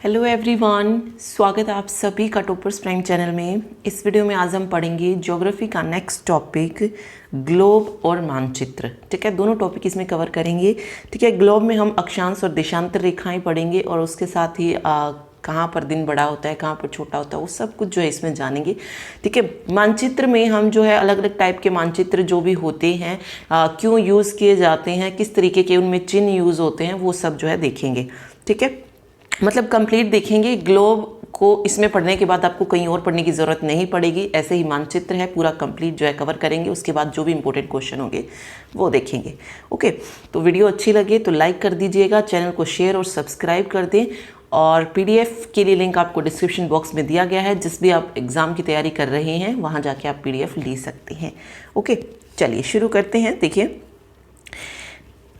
Hello everyone, स्वागत है आप सभी का टॉपर्स प्राइम चैनल में। इस वीडियो में आज हम पढ़ेंगे ज्योग्राफी का नेक्स्ट टॉपिक ग्लोब और मानचित्र। ठीक है, दोनों टॉपिक इसमें कवर करेंगे। ठीक है, ग्लोब में हम अक्षांश और देशांतर रेखाएं पढ़ेंगे और उसके साथ ही कहाँ पर दिन बड़ा होता है, कहाँ पर छोटा होता है, वो सब कुछ जो है इसमें जानेंगे। ठीक है, मानचित्र में हम जो है अलग अलग टाइप के मानचित्र जो भी होते हैं, क्यों यूज़ किए जाते हैं, किस तरीके के उनमें चिन्ह यूज़ होते हैं, वो सब जो है देखेंगे। ठीक है, मतलब कंप्लीट देखेंगे। ग्लोब को इसमें पढ़ने के बाद आपको कहीं और पढ़ने की ज़रूरत नहीं पड़ेगी। ऐसे ही मानचित्र है पूरा कंप्लीट जो है कवर करेंगे। उसके बाद जो भी इंपॉर्टेंट क्वेश्चन होंगे वो देखेंगे। ओके, तो वीडियो अच्छी लगे तो लाइक कर दीजिएगा, चैनल को शेयर और सब्सक्राइब कर दें। और पीडीएफ के लिए लिंक आपको डिस्क्रिप्शन बॉक्स में दिया गया है। जिस भी आप एग्ज़ाम की तैयारी कर रहे हैं वहाँ जाके आप पीडीएफ ले सकते हैं। ओके, चलिए शुरू करते हैं। देखिए,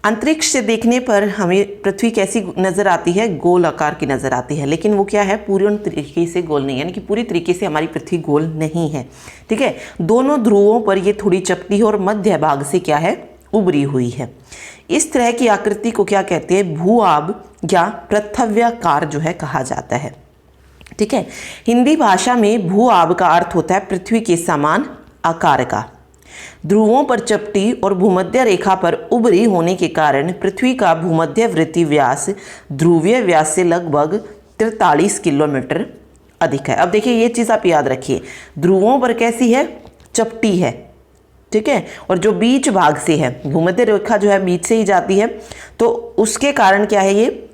अंतरिक्ष से देखने पर हमें पृथ्वी कैसी नज़र आती है? गोल आकार की नज़र आती है। लेकिन वो क्या है, पूर्ण तरीके से गोल नहीं है, यानी कि पूरी तरीके से हमारी पृथ्वी गोल नहीं है। ठीक है, दोनों ध्रुवों पर ये थोड़ी चपटी है और मध्य भाग से क्या है, उभरी हुई है। इस तरह की आकृति को क्या कहते हैं? भूआब या पृथ्व्याकार जो है कहा जाता है। ठीक है, हिंदी भाषा में भूआब का अर्थ होता है पृथ्वी के समान आकार का। ध्रुवों पर चपटी और भूमध्य रेखा पर उभरी होने के कारण पृथ्वी का भूमध्यवर्ती व्यास ध्रुवीय व्यास से लगभग 43 किलोमीटर अधिक है। अब देखिए, ये चीज़ आप याद रखिए, ध्रुवों पर कैसी है, चपटी है। ठीक है, और जो बीच भाग से है, भूमध्य रेखा जो है बीच से ही जाती है, तो उसके कारण क्या है, ये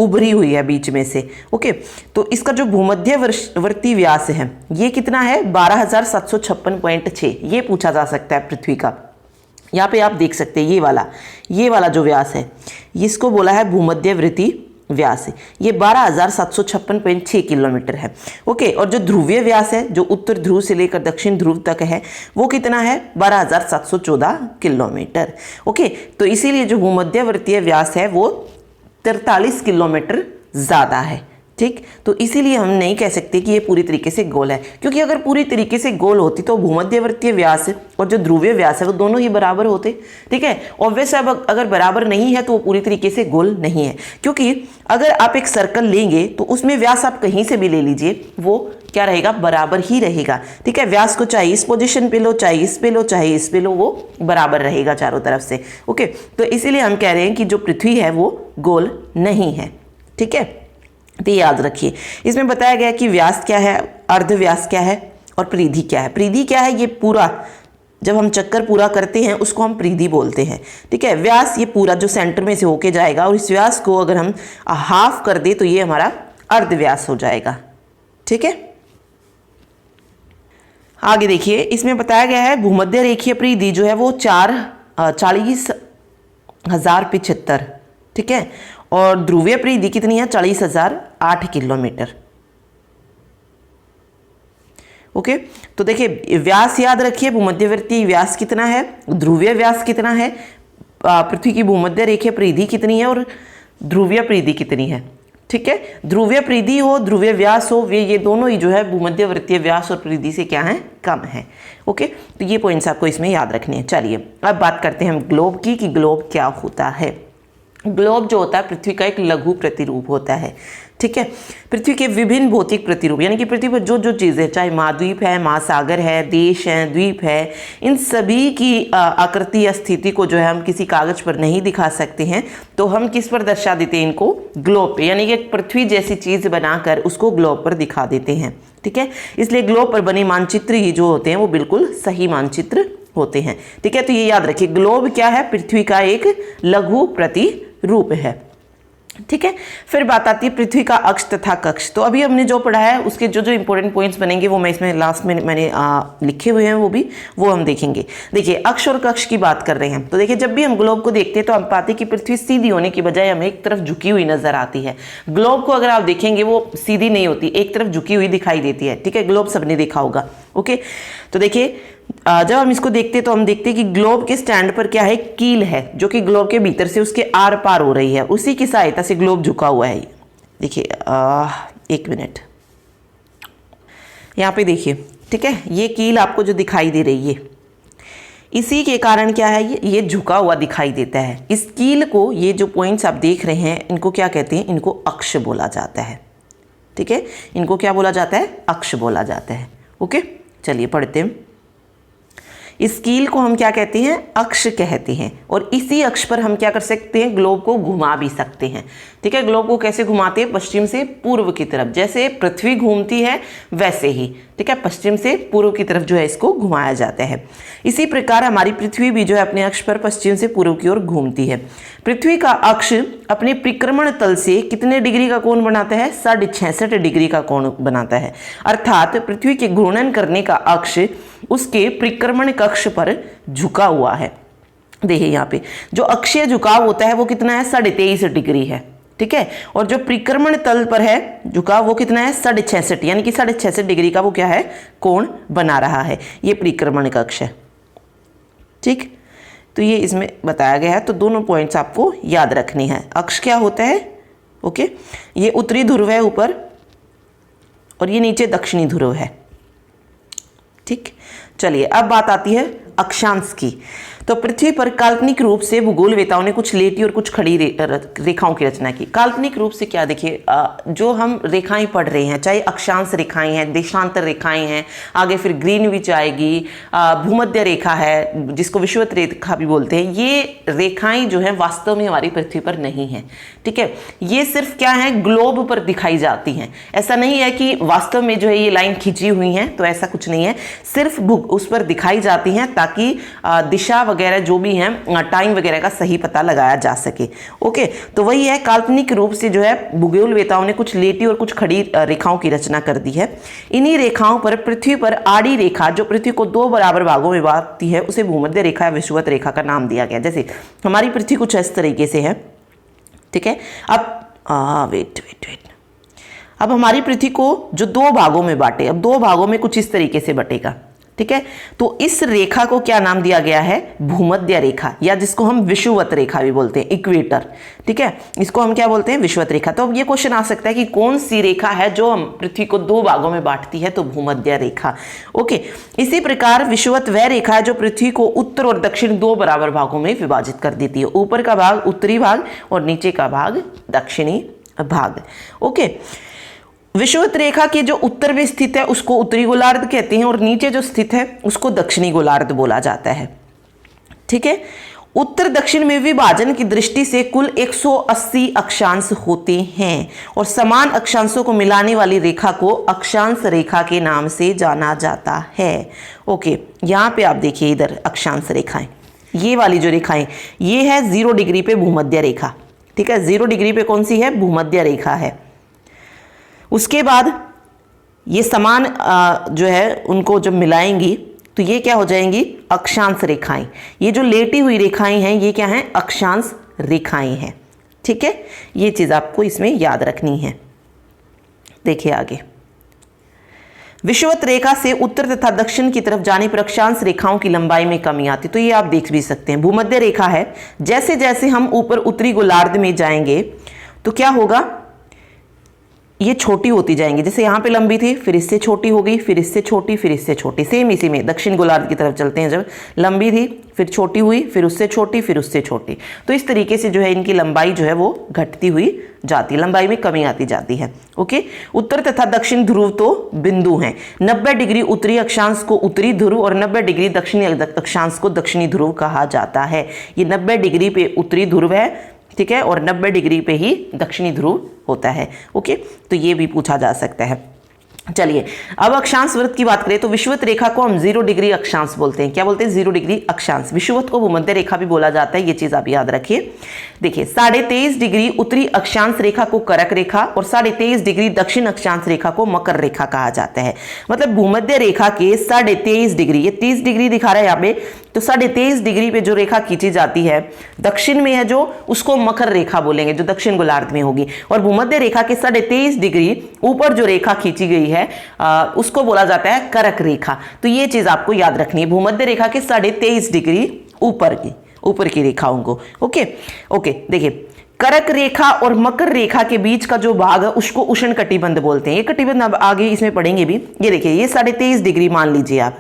उभरी हुई है बीच में से। ओके, तो इसका जो भूमध्यवर्ती व्यास है ये कितना है? 12,756.6। ये पूछा जा सकता है पृथ्वी का। यहाँ पे आप देख सकते हैं ये वाला जो व्यास है, इसको बोला है भूमध्यवर्ती व्यास। ये 12,756.6 किलोमीटर है। ओके, और जो ध्रुवीय व्यास है, जो उत्तर ध्रुव से लेकर दक्षिण ध्रुव तक है, वो कितना है? 12,714 किलोमीटर। ओके, तो इसीलिए जो भूमध्यवर्तीय व्यास है वो 43 किलोमीटर ज़्यादा है। ठीक, तो इसीलिए हम नहीं कह सकते कि ये पूरी तरीके से गोल है, क्योंकि अगर पूरी तरीके से गोल होती तो भूमध्यवर्तीय व्यास और जो ध्रुवीय व्यास है वो दोनों ही बराबर होते। ठीक है, ऑब्वियस अब अगर बराबर नहीं है तो वो पूरी तरीके से गोल नहीं है, क्योंकि अगर आप एक सर्कल लेंगे तो उसमें व्यास आप कहीं से भी ले लीजिए, वो क्या रहेगा, बराबर ही रहेगा। ठीक है, व्यास को चाहे इस पोजीशन पे लो, चाहे इस पे लो, चाहे इस पे लो, वो बराबर रहेगा चारों तरफ से। ओके, तो इसीलिए हम कह रहे हैं कि जो पृथ्वी है वो गोल नहीं है। ठीक है, तो याद रखिए, इसमें बताया गया कि व्यास क्या है, अर्धव्यास क्या है और परिधि क्या है। परिधि क्या है? ये पूरा जब हम चक्कर पूरा करते हैं उसको हम परिधि बोलते हैं। ठीक है, व्यास ये पूरा जो सेंटर में से होके जाएगा, और इस व्यास को अगर हम हाफ कर दे तो ये हमारा अर्धव्यास हो जाएगा। ठीक है, आगे देखिए, इसमें बताया गया है भूमध्य रेखीय परिधि जो है वो 40,075। ठीक है, और ध्रुवीय परिधि कितनी है? 40,008 किलोमीटर। ओके, तो देखिए, व्यास याद रखिए, भूमध्यवर्ती व्यास कितना है, ध्रुवीय व्यास कितना है, पृथ्वी की भूमध्य रेखीय परिधि कितनी है और ध्रुवीय परिधि कितनी है। ठीक है, ध्रुवीय परिधि हो, ध्रुवीय व्यास हो, ये दोनों ही जो है भूमध्यवर्तीय व्यास और परिधि से क्या है, कम है। ओके, तो ये पॉइंट्स आपको इसमें याद रखने हैं। चलिए अब बात करते हैं हम ग्लोब की, कि ग्लोब क्या होता है। ग्लोब जो होता है पृथ्वी का एक लघु प्रतिरूप होता है। ठीक है, पृथ्वी के विभिन्न भौतिक प्रतिरूप, यानी कि पृथ्वी पर जो जो चीज़ें, चाहे महाद्वीप है, महासागर है, देश है, द्वीप है, इन सभी की आकृति या स्थिति को जो है हम किसी कागज पर नहीं दिखा सकते हैं, तो हम किस पर दर्शा देते हैं इनको? ग्लोब पे, यानी कि एक पृथ्वी जैसी चीज़ बनाकर उसको ग्लोब पर दिखा देते हैं। ठीक है, इसलिए ग्लोब पर बने मानचित्र ही जो होते हैं वो बिल्कुल सही मानचित्र होते हैं। ठीक है, तो ये याद रखिए, ग्लोब क्या है? पृथ्वी का एक लघु प्रतिरूप है। ठीक है, फिर बात आती है पृथ्वी का अक्ष तथा कक्ष। तो अभी हमने जो पढ़ा है उसके जो जो इंपॉर्टेंट पॉइंट्स बनेंगे वो मैं इसमें लास्ट में मैंने लिखे हुए हैं, वो हम देखेंगे। देखिए, अक्ष और कक्ष की बात कर रहे हैं तो देखिए, जब भी हम ग्लोब को देखते हैं तो हम पाते हैं कि पृथ्वी सीधी होने की बजाय हमें एक तरफ झुकी हुई नजर आती है। ग्लोब को अगर आप देखेंगे वो सीधी नहीं होती, एक तरफ झुकी हुई दिखाई देती है। ठीक है, ग्लोब सबने देखा होगा। ओके, तो देखिए, जब हम इसको देखते हैं तो हम देखते हैं कि ग्लोब के स्टैंड पर क्या है, कील है, जो कि ग्लोब के भीतर से उसके आर पार हो रही है, उसी की सहायता से ग्लोब झुका हुआ है। देखिए, एक मिनट, यहाँ पे देखिए। ठीक है, ये कील आपको जो दिखाई दे रही है, इसी के कारण क्या है, ये झुका हुआ दिखाई देता है। इस कील को, ये जो पॉइंट्स आप देख रहे हैं, इनको क्या कहते हैं? इनको अक्ष बोला जाता है। ठीक है, इनको क्या बोला जाता है, अक्ष बोला जाता है। ओके, चलिए पढ़ते हैं। इस कील को हम क्या कहते हैं, अक्ष कहते हैं। और इसी अक्ष पर हम क्या कर सकते हैं, ग्लोब को घुमा भी सकते हैं। ठीक है, ग्लोब को कैसे घुमाते हैं, पश्चिम से पूर्व की तरफ, जैसे पृथ्वी घूमती है वैसे ही, ठीक है, पश्चिम से पूर्व की तरफ जो है इसको घुमाया जाता है। इसी प्रकार हमारी पृथ्वी भी जो है अपने अक्ष पर पश्चिम से पूर्व की ओर घूमती है। पृथ्वी का अक्ष अपने परिक्रमण तल से कितने डिग्री का कोण बनाता है, 66.5 डिग्री का कोण बनाता है। अर्थात पृथ्वी के घूर्णन करने का अक्ष उसके परिक्रमण कक्ष पर झुका हुआ है। देखिए यहाँ पे जो अक्षीय झुकाव होता है वो कितना है, 23.5 डिग्री है। ठीक है, और जो परिक्रमण तल पर है झुकाव वो कितना है, 66.5, यानी कि 66 डिग्री का वो क्या है, कोण बना रहा है। ये परिक्रमण कक्ष है। ठीक, तो ये इसमें बताया गया है। तो दोनों पॉइंट्स आपको याद रखनी है। अक्ष क्या होता है, ओके, ये उत्तरी ध्रुव है ऊपर और ये नीचे दक्षिणी ध्रुव है। ठीक, चलिए अब बात आती है अक्षांश की। तो पृथ्वी पर काल्पनिक रूप से भूगोलवेताओं ने कुछ लेटी और कुछ खड़ी रेखाओं की रचना की। काल्पनिक रूप से क्या, देखिए जो हम रेखाएं पढ़ रहे हैं, चाहे अक्षांश रेखाएं हैं, देशांतर रेखाएं हैं, आगे फिर ग्रीनविच आएगी, भूमध्य रेखा है जिसको विषुवत रेखा भी बोलते हैं, ये रेखाएं जो है वास्तव में हमारी पृथ्वी पर नहीं है। ठीक है, ये सिर्फ क्या है, ग्लोब पर दिखाई जाती हैं। ऐसा नहीं है कि वास्तव में जो है ये लाइन खींची हुई हैं, तो ऐसा कुछ नहीं है, सिर्फ उस पर दिखाई जाती हैं ताकि दिशा वगैरह जो भी है, टाइम वगैरह का सही पता लगाया जा सके। ओके, तो वही है, काल्पनिक रूप से जो है भूगोलवेताओं ने कुछ लेटी और कुछ खड़ी रेखाओं की रचना कर दी है। इन्हीं रेखाओं पर पृथ्वी पर आड़ी रेखा जो पृथ्वी को 2 बराबर भागों में बांटती है उसे भूमध्य रेखा या विषुवत रेखा का नाम दिया गया। जैसे हमारी पृथ्वी कुछ इस तरीके से है। ठीक है, अब वेट, अब हमारी पृथ्वी को जो 2 भागों में बांटे, अब 2 भागों में कुछ इस तरीके से बटेगा। ठीक है, तो इस रेखा को क्या नाम दिया गया है, भूमध्य रेखा, या जिसको हम विषुवत रेखा भी बोलते हैं, इक्वेटर। ठीक है, इसको हम क्या बोलते हैं, विषुवत रेखा। तो अब ये क्वेश्चन आ सकता है कि कौन सी रेखा है जो हम पृथ्वी को 2 भागों में बांटती है, तो भूमध्य रेखा। ओके, इसी प्रकार विषुवत वह रेखा है जो पृथ्वी को उत्तर और दक्षिण 2 बराबर भागों में विभाजित कर देती है। ऊपर का भाग उत्तरी भाग और नीचे का भाग दक्षिणी भाग। ओके, विषुवत रेखा के जो उत्तर में स्थित है उसको उत्तरी गोलार्ध कहते हैं और नीचे जो स्थित है उसको दक्षिणी गोलार्ध बोला जाता है। ठीक है, उत्तर दक्षिण में विभाजन की दृष्टि से कुल 180 अक्षांश होते हैं और समान अक्षांशों को मिलाने वाली रेखा को अक्षांश रेखा के नाम से जाना जाता है। ओके, यहाँ पे आप देखिए इधर अक्षांश रेखाएं, ये वाली जो रेखाएं, ये है 0 डिग्री पे भूमध्य रेखा। ठीक है, 0 डिग्री पे कौन सी है, भूमध्य रेखा है। उसके बाद ये समान जो है उनको जब मिलाएंगी तो ये क्या हो जाएंगी, अक्षांश रेखाएं। ये जो लेटी हुई रेखाएं हैं ये क्या हैं, अक्षांश रेखाएं हैं। ठीक है, ये चीज आपको इसमें याद रखनी है। देखिए आगे, विषुवत रेखा से उत्तर तथा दक्षिण की तरफ जाने पर अक्षांश रेखाओं की लंबाई में कमी आती, तो ये आप देख भी सकते हैं। भूमध्य रेखा है, जैसे जैसे हम ऊपर उत्तरी गोलार्ध में जाएंगे तो क्या होगा, ये छोटी होती जाएंगी। जैसे यहाँ पे लंबी थी, फिर इससे छोटी हो गई, फिर इससे छोटी, फिर इससे छोटी। सेम इसी में दक्षिण गोलार्ध की तरफ चलते हैं, जब लंबी थी फिर छोटी हुई, फिर उससे छोटी, फिर उससे छोटी। तो इस तरीके से जो है इनकी लंबाई जो है वो घटती हुई जाती है, लंबाई में कमी आती जाती है। ओके, उत्तर तथा दक्षिण ध्रुव तो बिंदु हैं। 90 डिग्री उत्तरी अक्षांश को उत्तरी ध्रुव और 90 डिग्री दक्षिणी अक्षांश को दक्षिणी ध्रुव कहा जाता है। ये 90 डिग्री पे उत्तरी ध्रुव है, ठीक है, और 90 डिग्री पे ही दक्षिणी ध्रुव होता है। ओके, तो ये भी पूछा जा सकता है। चलिए अब अक्षांश वृत्त की बात करें तो विषुवत रेखा को हम 0 डिग्री अक्षांश बोलते हैं। क्या बोलते हैं, 0 डिग्री अक्षांश। विषुवत को भूमध्य रेखा भी बोला जाता है, ये चीज आप याद रखिए। देखिए 23.5 डिग्री उत्तरी अक्षांश रेखा को करक रेखा और 23.5 डिग्री दक्षिण अक्षांश रेखा को मकर रेखा कहा जाता है। मतलब भूमध्य रेखा के 23.5 डिग्री, ये 30 डिग्री दिखा रहा है यहाँ पे, तो 23.5 डिग्री पे जो रेखा खींची जाती है दक्षिण में है जो, उसको मकर रेखा बोलेंगे, जो दक्षिण गोलार्ध में होगी। और भूमध्य रेखा के 23.5 डिग्री ऊपर जो रेखा खींची गई है उसको बोला जाता है करक रेखा। तो ये चीज आपको याद रखनी है, भूमध्य रेखा के 23.5 डिग्री ऊपर की रेखाओं को। ओके, देखिए करक रेखा और मकर रेखा के बीच का जो भाग है उसको उष्ण कटिबंध बोलते हैं। ये कटिबंध अब आगे इसमें पढ़ेंगे भी। ये देखिए ये 23.5 डिग्री मान लीजिए आप,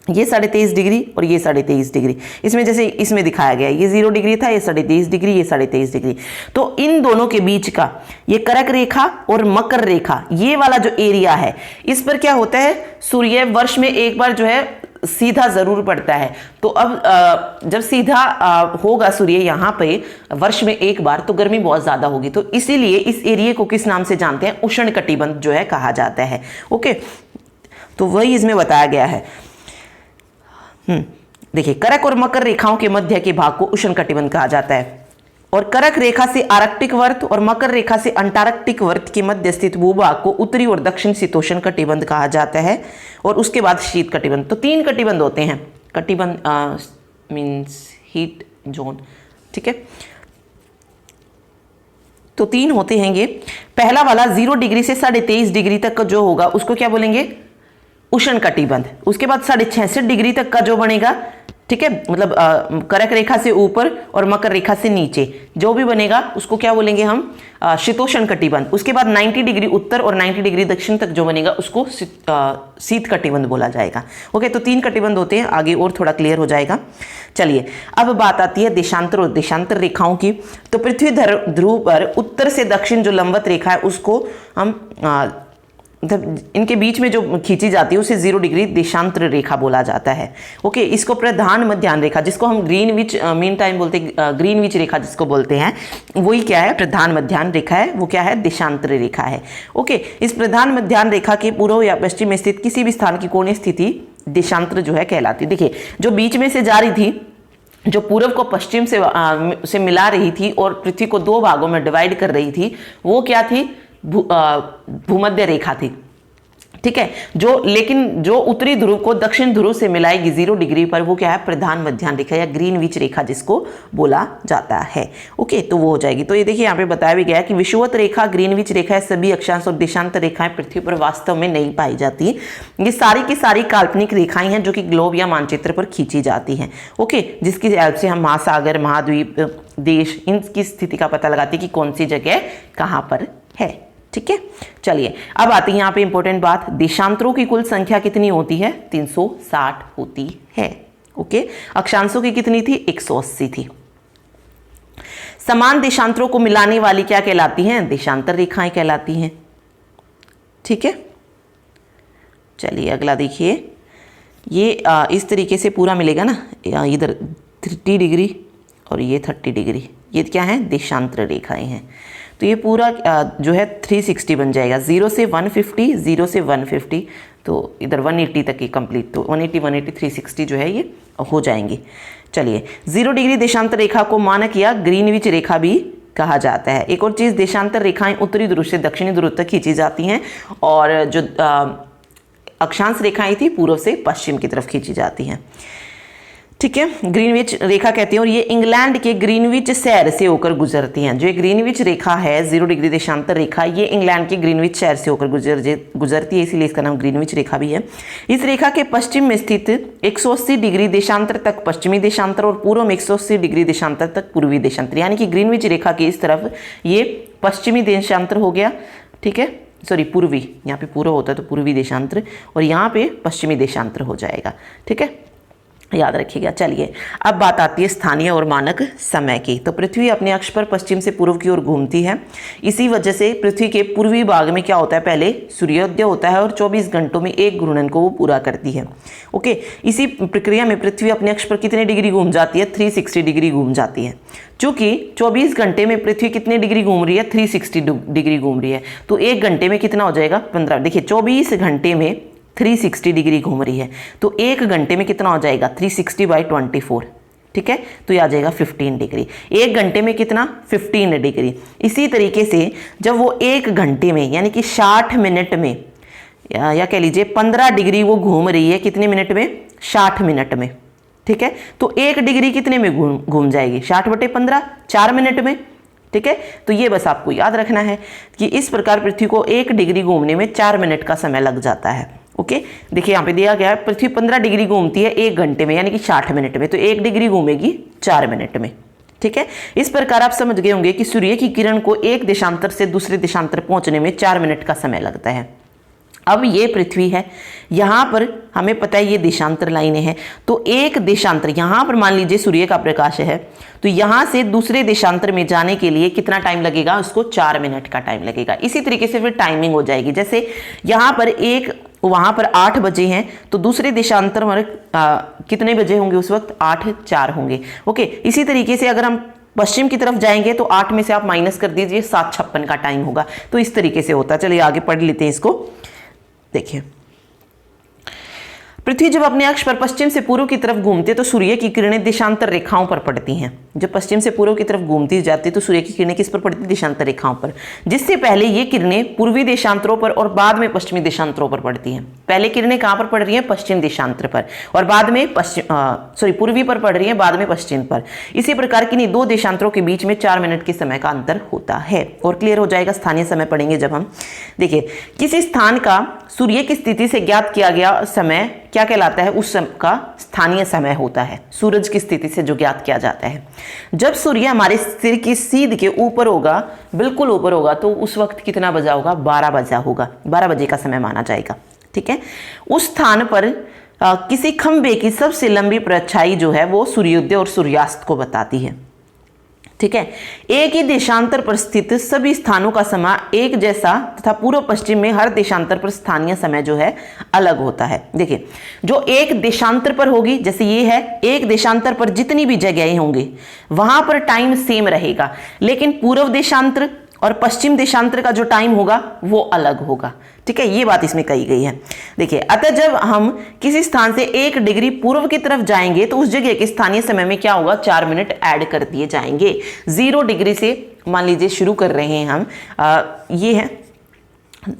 ये 23.5 डिग्री और ये 23.5 डिग्री। इसमें जैसे इसमें दिखाया गया है, ये 0 डिग्री था, ये 23.5 डिग्री, ये 23.5 डिग्री। तो इन दोनों के बीच का ये कर्क रेखा और मकर रेखा, ये वाला जो एरिया है, इस पर क्या होता है, सूर्य वर्ष में एक बार जो है सीधा जरूर पड़ता है। तो अब जब सीधा होगा सूर्य यहाँ पे वर्ष में एक बार, तो गर्मी बहुत ज्यादा होगी। तो इसीलिए इस एरिया को किस नाम से जानते हैं, उष्ण कटिबंध जो है कहा जाता है। ओके, तो वही इसमें बताया गया है। देखिए, कर्क और मकर रेखाओं के मध्य के भाग को उष्ण कटिबंध कहा जाता है। और कर्क रेखा से आर्कटिक वर्त और मकर रेखा से अंटार्कटिक वर्त के मध्य स्थित भूभाग को उत्तरी और दक्षिण शीतोष्ण कटिबंध कहा जाता है। और उसके बाद शीत कटिबंध। तो 3 कटिबंध होते हैं, कटिबंध मीन्स हीट जोन, ठीक है। तो 3 होते हैं ये। पहला वाला 0 डिग्री से 23.5 डिग्री तक का जो होगा उसको क्या बोलेंगे, उष्ण कटिबंध। उसके बाद 66 डिग्री तक का जो बनेगा, ठीक है, मतलब कर्क रेखा से ऊपर और मकर रेखा से नीचे जो भी बनेगा उसको क्या बोलेंगे हम, शीतोष्ण कटिबंध। उसके बाद 90 डिग्री उत्तर और 90 डिग्री दक्षिण तक जो बनेगा उसको शीत कटिबंध बोला जाएगा। ओके, तो 3 कटिबंध होते हैं, आगे और थोड़ा क्लियर हो जाएगा। चलिए, अब बात आती है देशांतर और देशांतर रेखाओं की। तो पृथ्वी ध्रुव पर उत्तर से दक्षिण जो लंबवत रेखा है उसको हम इनके बीच में जो खींची जाती है उसे 0 डिग्री देशांतर रेखा बोला जाता है। ओके, इसको प्रधान मध्याह्न रेखा, जिसको हम ग्रीनविच मीन टाइम बोलते हैं, ग्रीनविच रेखा जिसको बोलते हैं, वही क्या है, प्रधान मध्याह्न रेखा है, वो क्या है, देशांतर रेखा है। ओके, इस प्रधान मध्याह्न रेखा के पूर्व या पश्चिम में स्थित किसी भी स्थान की कोणीय स्थिति देशांतर जो है कहलाती है। देखिए, जो बीच में से जा रही थी, जो पूर्व को पश्चिम से मिला रही थी और पृथ्वी को 2 भागों में डिवाइड कर रही थी, वो क्या थी, भूमध्य रेखा थी, ठीक है। लेकिन जो उत्तरी ध्रुव को दक्षिण ध्रुव से मिलाएगी 0 डिग्री पर, वो क्या है, प्रधान मध्याह्न रेखा या ग्रीनविच रेखा जिसको बोला जाता है। ओके, तो वो हो जाएगी। तो ये देखिए, यहाँ पे बताया भी गया है कि विषुवत रेखा, ग्रीनविच रेखा, सभी अक्षांश और देशांतर रेखाएं पृथ्वी पर वास्तव में नहीं पाई जाती। ये सारी की सारी काल्पनिक रेखाएं हैं जो कि ग्लोब या मानचित्र पर खींची जाती हैं। ओके, जिसकी हेल्प से हम महासागर, महाद्वीप, देश, इनकी स्थिति का पता लगाते हैं कि कौन सी जगह कहाँ पर है, ठीक है। चलिए, अब आती है यहाँ पे इंपॉर्टेंट बात, देशांतरों की कुल संख्या कितनी होती है, 360 होती है। ओके, अक्षांशों की कितनी थी, 180 थी। समान देशांतरों को मिलाने वाली क्या कहलाती हैं, देशांतर रेखाएं कहलाती हैं, ठीक है। चलिए, अगला देखिए, ये इस तरीके से पूरा मिलेगा ना, इधर 30 डिग्री और ये 30 डिग्री, ये क्या है, देशांतर रेखाएं हैं। तो ये पूरा जो है 360 बन जाएगा, 0 से 150, 0 से 150, तो इधर 180 तक की कंप्लीट, तो 180, 180, 360 जो है ये हो जाएंगे। चलिए, 0 डिग्री देशांतर रेखा को मानक या ग्रीनविच रेखा भी कहा जाता है। एक और चीज़, देशांतर रेखाएं उत्तरी ध्रुव से दक्षिणी ध्रुव तक खींची जाती हैं और जो अक्षांश रेखाएं थी पूर्व से पश्चिम की तरफ खींची जाती हैं, ठीक है। ग्रीनविच रेखा कहते हैं और ये इंग्लैंड के ग्रीनविच शहर से होकर गुजरती हैं। जो ग्रीनविच रेखा है, 0 डिग्री देशांतर रेखा, ये इंग्लैंड के ग्रीनविच शहर से होकर गुजरती है, इसीलिए इसका नाम ग्रीनविच रेखा भी है। इस रेखा के पश्चिम में स्थित 180 डिग्री देशांतर तक पश्चिमी देशांतर और पूर्व में 180 डिग्री देशांतर तक पूर्वी देशांतर, यानी कि ग्रीनविच रेखा की इस तरफ ये पश्चिमी देशांतर हो गया, ठीक है, सॉरी पूर्वी, यहाँ पे पूर्व होता है तो पूर्वी देशांतर, और यहाँ पे पश्चिमी देशांतर हो जाएगा, ठीक है, याद रखिएगा। चलिए, अब बात आती है स्थानीय और मानक समय की। तो पृथ्वी अपने अक्ष पर पश्चिम से पूर्व की ओर घूमती है। इसी वजह से पृथ्वी के पूर्वी भाग में क्या होता है, पहले सूर्योदय होता है और 24 घंटों में एक घूर्णन को वो पूरा करती है। ओके, इसी प्रक्रिया में पृथ्वी अपने अक्ष पर कितने डिग्री घूम जाती है, 360 डिग्री घूम जाती है। चूंकि 24 घंटे में पृथ्वी कितने डिग्री घूम रही है, 360 डिग्री घूम रही है, तो एक घंटे में कितना हो जाएगा, 15। देखिए, 24 घंटे में 360 डिग्री घूम रही है, तो एक घंटे में कितना हो जाएगा, 360/24, ठीक है, तो ये आ जाएगा 15 डिग्री। एक घंटे में कितना, 15 डिग्री। इसी तरीके से जब वो एक घंटे में यानी कि 60 मिनट में या कह लीजिए 15 डिग्री वो घूम रही है, कितने मिनट में, 60 मिनट में, ठीक है, तो एक डिग्री कितने में घूम जाएगी, 60/15, 4 मिनट में, ठीक है। तो ये बस आपको याद रखना है कि इस प्रकार पृथ्वी को 1 डिग्री घूमने में 4 मिनट का समय लग जाता है। ओके, देखिए यहाँ पे दिया गया है, पृथ्वी 15 डिग्री घूमती है 1 घंटे में यानी कि 60 मिनट में, तो 1 डिग्री घूमेगी 4 मिनट में, ठीक है। इस प्रकार आप समझ गए होंगे कि सूर्य की किरण को एक देशांतर से दूसरे देशांतर पहुंचने में 4 मिनट का समय लगता है। अब ये पृथ्वी है, यहाँ पर हमें पता है ये देशांतर लाइनें हैं, तो एक देशांतर यहाँ पर मान लीजिए सूर्य का प्रकाश है, तो यहाँ से दूसरे देशांतर में जाने के लिए कितना टाइम लगेगा, उसको 4 मिनट का टाइम लगेगा। इसी तरीके से फिर टाइमिंग हो जाएगी, जैसे यहाँ पर वहाँ पर 8 बजे हैं, तो दूसरे देशांतर में कितने बजे होंगे उस वक्त, 8:04 होंगे। ओके, इसी तरीके से अगर हम पश्चिम की तरफ जाएंगे तो 8 में से आप माइनस कर दीजिए, 7:56 का टाइम होगा। तो इस तरीके से होता है। चलिए आगे पढ़ लेते हैं इसको। देखिए, पृथ्वी जब अपने अक्ष पर पश्चिम से पूर्व की तरफ घूमती है तो सूर्य की किरणें देशांतर रेखाओं पर पड़ती हैं। जब पश्चिम से पूर्व की तरफ घूमती जाती है तो सूर्य की किरणें किस पर पड़ती है, देशांतर रेखाओं पर, जिससे पहले ये किरणें पूर्वी देशांतरों पर और बाद में पश्चिमी देशांतरों पर पड़ती हैं। पहले किरणें कहाँ पर पड़ रही हैं, पश्चिम देशांतर पर, और बाद में पूर्वी पर पड़ रही हैं, बाद में पश्चिम पर। इसी प्रकार किन्हीं दो देशांतरों के बीच में 4 मिनट के समय का अंतर होता है। और क्लियर हो जाएगा, स्थानीय समय पढ़ेंगे जब हम। देखिए, किसी स्थान का सूर्य की स्थिति से ज्ञात किया गया समय क्या कहलाता है, उस समय का स्थानीय समय होता है। सूरज की स्थिति से जो ज्ञात किया जाता है, जब सूर्य हमारे सिर की सीध के ऊपर होगा, बिल्कुल ऊपर होगा, तो उस वक्त कितना बजा होगा, 12 बजा होगा, 12 बजे का समय माना जाएगा। ठीक है, उस स्थान पर किसी खंबे की सबसे लंबी परछाई जो है वो सूर्योदय और सूर्यास्त को बताती है। ठीक है, एक ही देशांतर पर स्थित सभी स्थानों का समय एक जैसा तथा पूर्व पश्चिम में हर देशांतर पर स्थानीय समय जो है अलग होता है। देखिए, जो एक देशांतर पर होगी, जैसे ये है, एक देशांतर पर जितनी भी जगहें होंगी वहां पर टाइम सेम रहेगा, लेकिन पूर्व देशांतर और पश्चिम देशांतर का जो टाइम होगा वो अलग होगा। ठीक है, ये बात इसमें कही गई है। देखिए, अतः जब हम किसी स्थान से 1 डिग्री पूर्व की तरफ जाएंगे तो उस जगह के स्थानीय समय में क्या होगा, 4 मिनट ऐड कर दिए जाएंगे। 0 डिग्री से मान लीजिए शुरू कर रहे हैं हम, ये है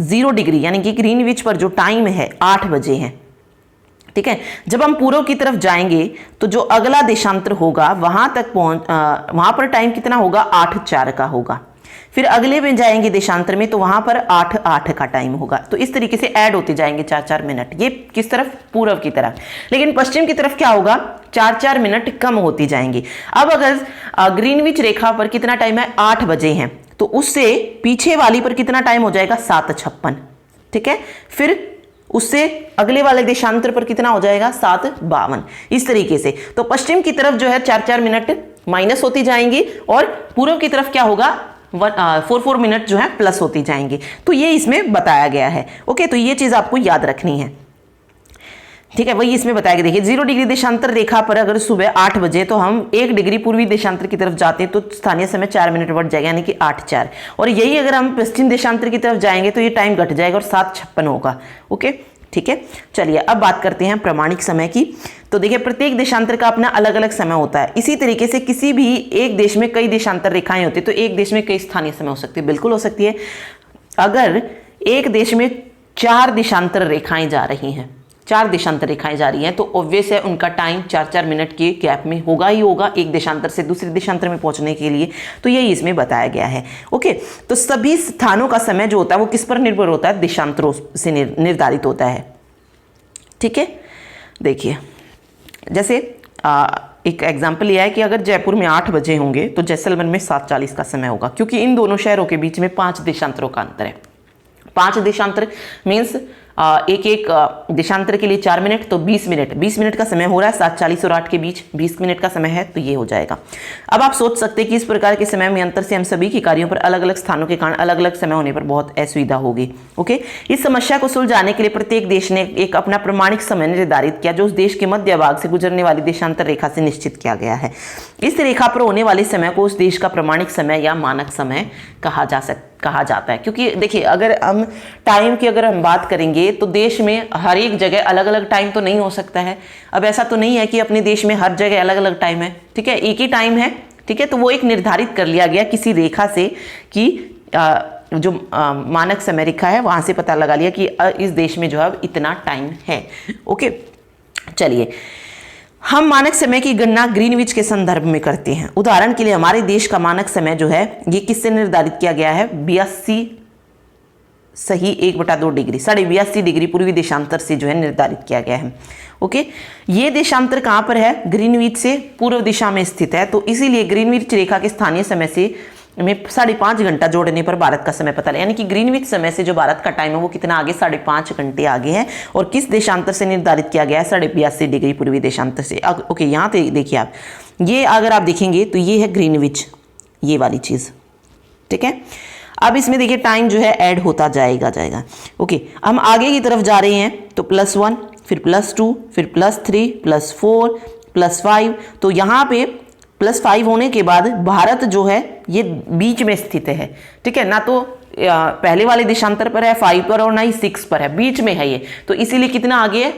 0 डिग्री, यानी कि ग्रीनविच पर जो टाइम है 8 बजे है। ठीक है, जब हम पूर्व की तरफ जाएंगे तो जो अगला देशांतर होगा वहां पर टाइम कितना होगा, 8:04 का होगा। फिर अगले में जाएंगे देशांतर में तो वहां पर 8:08 का टाइम होगा। तो इस तरीके से ऐड होते जाएंगे 4-4 मिनट। ये किस तरफ, पूर्व की तरफ। लेकिन पश्चिम की तरफ क्या होगा, 4-4 मिनट कम होती जाएंगी। अब अगर ग्रीनविच रेखा पर कितना टाइम है, 8 बजे हैं, तो उससे पीछे वाली पर कितना टाइम हो जाएगा, 7:56। ठीक है, फिर उससे अगले वाले देशांतर पर कितना हो जाएगा, 7:52। इस तरीके से तो पश्चिम की तरफ जो है 4-4 मिनट माइनस होती जाएंगी और पूर्व की तरफ क्या होगा, 4-4 मिनट जो है प्लस होती जाएंगी। तो ये इसमें बताया गया है। ओके, तो ये चीज आपको याद रखनी है। ठीक है, वही इसमें बताया गया। देखिए, 0 डिग्री देशांतर रेखा पर अगर सुबह 8 बजे तो हम 1 डिग्री पूर्वी देशांतर की तरफ जाते हैं तो स्थानीय समय 4 मिनट बढ़ जाएगा, यानी कि 8:04। और यही अगर हम पश्चिम देशांतर की तरफ जाएंगे तो ये टाइम घट जाएगा और 7:56 होगा। ओके, ठीक है, चलिए अब बात करते हैं प्रमाणिक समय की। तो देखिए, प्रत्येक देशांतर का अपना अलग अलग समय होता है। इसी तरीके से किसी भी एक देश में कई देशांतर रेखाएं होती है, तो एक देश में कई स्थानीय समय हो सकती है, बिल्कुल हो सकती है। अगर एक देश में 4 देशांतर रेखाएं जा रही हैं, 4 देशांतर रेखाएं जा रही हैं, तो ऑब्वियस है उनका टाइम 4-4 मिनट के गैप में होगा ही होगा, एक देशांतर से दूसरे देशांतर में पहुंचने के लिए। तो यही इसमें बताया गया है। ओके, तो सभी स्थानों का समय जो होता है वो किस पर निर्भर होता है, देशांतरों से निर्धारित होता है। ठीक है, देखिए, जैसे एक एग्जाम्पल यह है कि अगर जयपुर में 8 बजे होंगे तो जैसलमेर में 7:40 का समय होगा, क्योंकि इन दोनों शहरों के बीच में 5 देशांतरों का अंतर है। 5 देशांतर मीन्स एक देशांतर के लिए 4 मिनट, तो 20 मिनट का समय हो रहा है। 7:40 और 8 के बीच 20 मिनट का समय है, तो ये हो जाएगा। अब आप सोच सकते हैं कि इस प्रकार के समय में अंतर से हम सभी के कार्यों पर अलग अलग स्थानों के कारण अलग अलग समय होने पर बहुत असुविधा होगी। ओके, इस समस्या को सुलझाने के लिए प्रत्येक देश ने एक अपना प्रमाणिक समय निर्धारित किया, जो उस देश के मध्य भाग से गुजरने वाली देशांतर रेखा से निश्चित किया गया है। इस रेखा पर होने वाले समय को उस देश का प्रमाणिक समय या मानक समय कहा जाता है। क्योंकि देखिए, अगर हम टाइम की अगर हम बात करेंगे तो देश में हर एक जगह अलग अलग टाइम तो नहीं हो सकता है। अब ऐसा तो नहीं है कि अपने देश में हर जगह अलग अलग टाइम है। ठीक है, एक ही टाइम है। ठीक है, तो वो एक निर्धारित कर लिया गया किसी रेखा से कि जो मानक समय रेखा है वहां से पता लगा लिया कि इस देश में जो है इतना टाइम है। ओके, चलिए, हम मानक समय की गणना ग्रीनविच के संदर्भ में करते हैं। उदाहरण के लिए हमारे देश का मानक समय जो है ये किससे निर्धारित किया गया है, 82.1/2 डिग्री, 82.5 डिग्री पूर्वी देशांतर से जो है निर्धारित किया गया है। ओके, ये देशांतर कहां पर है, ग्रीनविच से पूर्व दिशा में स्थित है। तो इसीलिए ग्रीनविच रेखा के स्थानीय समय से में 5.5 घंटा जोड़ने पर भारत का समय पता लगा, यानी कि ग्रीनविच समय से जो भारत का टाइम है वो कितना आगे, 5.5 घंटे आगे है। और किस देशांतर से निर्धारित किया गया है, 82.5 डिग्री पूर्वी देशांतर से। ओके, यहाँ पे देखिए आप, ये अगर आप देखेंगे तो ये है ग्रीनविच, ये वाली चीज़, ठीक है। अब इसमें देखिए टाइम जो है ऐड होता जाएगा। ओके, हम आगे की तरफ जा रहे हैं तो +1, फिर +2, फिर +3, +4, +5। तो यहाँ पे +5 होने के बाद भारत जो है ये बीच में स्थित है, ठीक है। ना तो पहले वाले देशांतर पर है 5 पर और ना ही 6 पर है, बीच में है ये। तो इसीलिए कितना आगे है,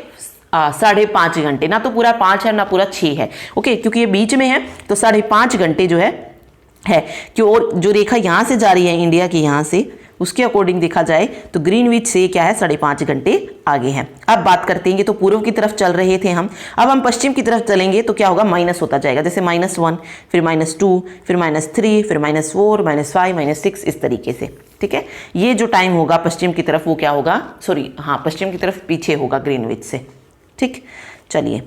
5.5 घंटे, ना तो पूरा 5 है ना पूरा 6 है। ओके, क्योंकि ये बीच में है तो 5.5 घंटे जो है कि और जो रेखा यहाँ से जा रही है इंडिया की, यहाँ से उसके अकॉर्डिंग देखा जाए तो ग्रीनविच से क्या है, 5.5 घंटे आगे हैं। अब बात करते हैं, तो पूर्व की तरफ चल रहे थे हम, अब हम पश्चिम की तरफ चलेंगे तो क्या होगा, माइनस होता जाएगा। जैसे -1, फिर -2, फिर -3, फिर -4, -5, -6, इस तरीके से, ठीक है। ये जो टाइम होगा पश्चिम की तरफ वो क्या होगा, सॉरी हाँ, पश्चिम की तरफ पीछे होगा ग्रीनविच से, ठीक। चलिए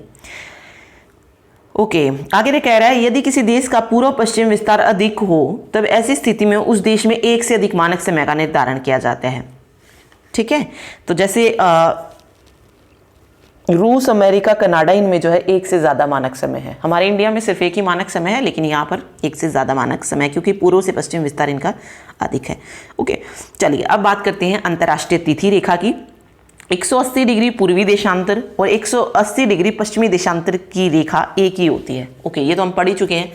ओके, आगे ये कह रहा है यदि किसी देश का पूर्व पश्चिम विस्तार अधिक हो तब ऐसी स्थिति में उस देश में एक से अधिक मानक समय का निर्धारण किया जाता है, ठीक है। तो जैसे रूस, अमेरिका, कनाडा, इनमें जो है एक से ज़्यादा मानक समय है। हमारे इंडिया में सिर्फ एक ही मानक समय है, लेकिन यहाँ पर एक से ज़्यादा मानक समय है क्योंकि पूर्व से पश्चिम विस्तार इनका अधिक है। ओके, चलिए अब बात करते हैं अंतर्राष्ट्रीय तिथि रेखा की। 180 डिग्री पूर्वी देशांतर और 180 डिग्री पश्चिमी देशांतर की रेखा एक ही होती है। ओके, ये तो हम पढ़ ही चुके हैं।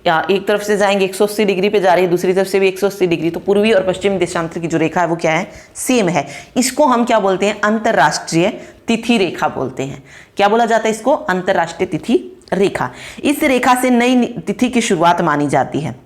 या एक तरफ से जाएंगे 180 डिग्री पे जा रही है, दूसरी तरफ से भी 180 डिग्री, तो पूर्वी और पश्चिमी देशांतर की जो रेखा है वो क्या है, सेम है। इसको हम क्या बोलते हैं, अंतर्राष्ट्रीय तिथि रेखा बोलते हैं। क्या बोला जाता है इसको, अंतर्राष्ट्रीय तिथि रेखा। इस रेखा से नई तिथि की शुरुआत मानी जाती है,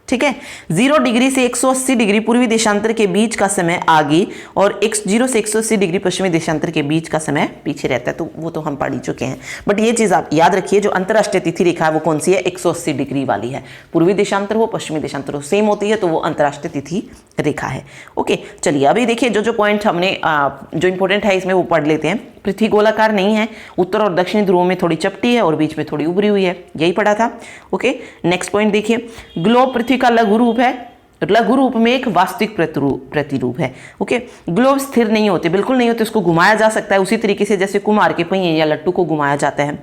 ठीक है। 0 डिग्री से 180 डिग्री पूर्वी देशांतर के बीच का समय आगे और 0 से 180 डिग्री पश्चिमी देशांतर के बीच का समय पीछे रहता है। तो वो तो हम पढ़ ही चुके हैं, बट ये चीज़ आप याद रखिए, जो अंतर्राष्ट्रीय तिथि रेखा है वो कौन सी है, 180 डिग्री वाली है। पूर्वी देशांतर हो पश्चिमी देशांतर हो सेम होती है, तो वो अंतर्राष्ट्रीय तिथि रेखा है। ओके, चलिए अभी देखिए जो पॉइंट हमने जो इंपॉर्टेंट है इसमें वो पढ़ लेते हैं। पृथ्वी गोलाकार नहीं है, उत्तर और दक्षिणी ध्रुवों में थोड़ी चपटी है और बीच में थोड़ी उभरी हुई है, यही पढ़ा था। ओके, नेक्स्ट पॉइंट देखिए, ग्लोब पृथ्वी का लघु रूप है, लघु रूप में एक वास्तविक प्रतिरूप है। ओके, ग्लोब स्थिर नहीं होते, बिल्कुल नहीं होते, उसको घुमाया जा सकता है उसी तरीके से जैसे कुम्हार के पहिए या लट्टू को घुमाया जाता है।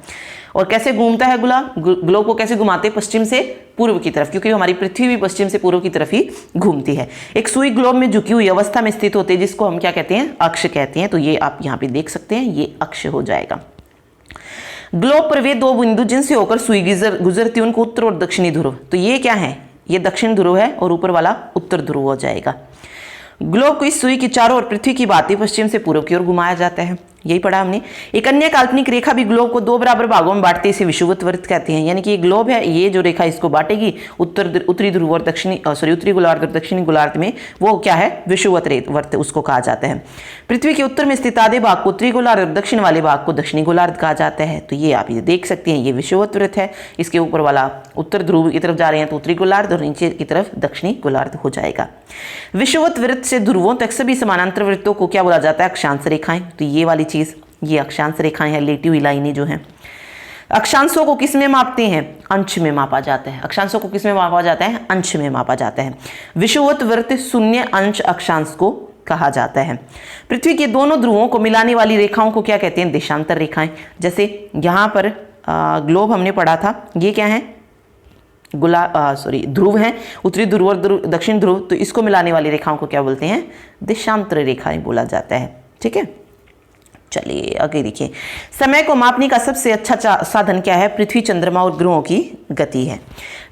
और कैसे घूमता है ग्लोब को कैसे घुमाते हैं, पश्चिम से पूर्व की तरफ, क्योंकि हमारी पृथ्वी भी पश्चिम से पूर्व की तरफ ही घूमती है। एक सुई ग्लोब में झुकी हुई अवस्था में स्थित होते हैं, जिसको हम क्या कहते हैं, अक्ष कहते हैं। तो ये आप यहाँ पे देख सकते हैं, ये अक्ष हो जाएगा। ग्लोब पर वे दो बिंदु जिनसे होकर सुई गुजरती है उनको उत्तर और दक्षिणी ध्रुव, तो ये क्या है, ये दक्षिण ध्रुव है और ऊपर वाला उत्तर ध्रुव हो जाएगा। ग्लोब को इस सुई की चारों ओर पृथ्वी की भांति पश्चिम से पूर्व की ओर घुमाया जाता है, यही पढ़ा हमने। एक अन्य काल्पनिक रेखा भी ग्लोब को 2 बराबर भागों में बांटते इसे विषुवत वृत्त कहते हैं। यानी कि ये ग्लोब है, ये जो रेखा इसको बांटेगी उत्तरी ध्रुव और उत्तरी गोलार्ध और दक्षिणी गोलार्ध में, वो क्या है, विषुवत वृत्त उसको कहा जाता है। पृथ्वी के उत्तर में स्थित आधे भाग को उत्तरी गोलार्ध और दक्षिण वाले भाग को दक्षिणी गोलार्ध कहा जाता है। तो ये आप ये देख सकते हैं, ये विषुवत वृत्त है, इसके ऊपर वाला उत्तर ध्रुव की तरफ जा रहे हैं तो उत्तरी गोलार्ध और नीचे की तरफ दक्षिणी गोलार्ध हो जाएगा। विषुवत वृत्त से ध्रुवों तक सभी समानांतर वृत्तों को क्या बोला जाता है, अक्षांश रेखाएं। तो ये वाली चीज, ये अक्षांश रेखाएं हैं, लेटी हुई लाइनें जो हैं। अक्षांशों को किस में मापते हैं, अंश में मापा जाता है। अक्षांशों को किस में मापा जाता है, अंश में मापा जाता है। विषुवत वृत्त 0 अंश अक्षांश को कहा जाता है। पृथ्वी के दोनों ध्रुवों को मिलाने वाली रेखाओं को क्या कहते हैं, देशांतर रेखाएं। जैसे यहाँ पर ग्लोब हमने पढ़ा था, ये क्या है, ध्रुव है, उत्तरी ध्रुव और दक्षिण ध्रुव, तो इसको मिलाने वाली रेखाओं को क्या बोलते हैं, देशांतर रेखाएं बोला जाता है, ठीक है। चलिए आगे देखिए, समय को मापने का सबसे अच्छा साधन क्या है, पृथ्वी, चंद्रमा और ग्रहों की गति है।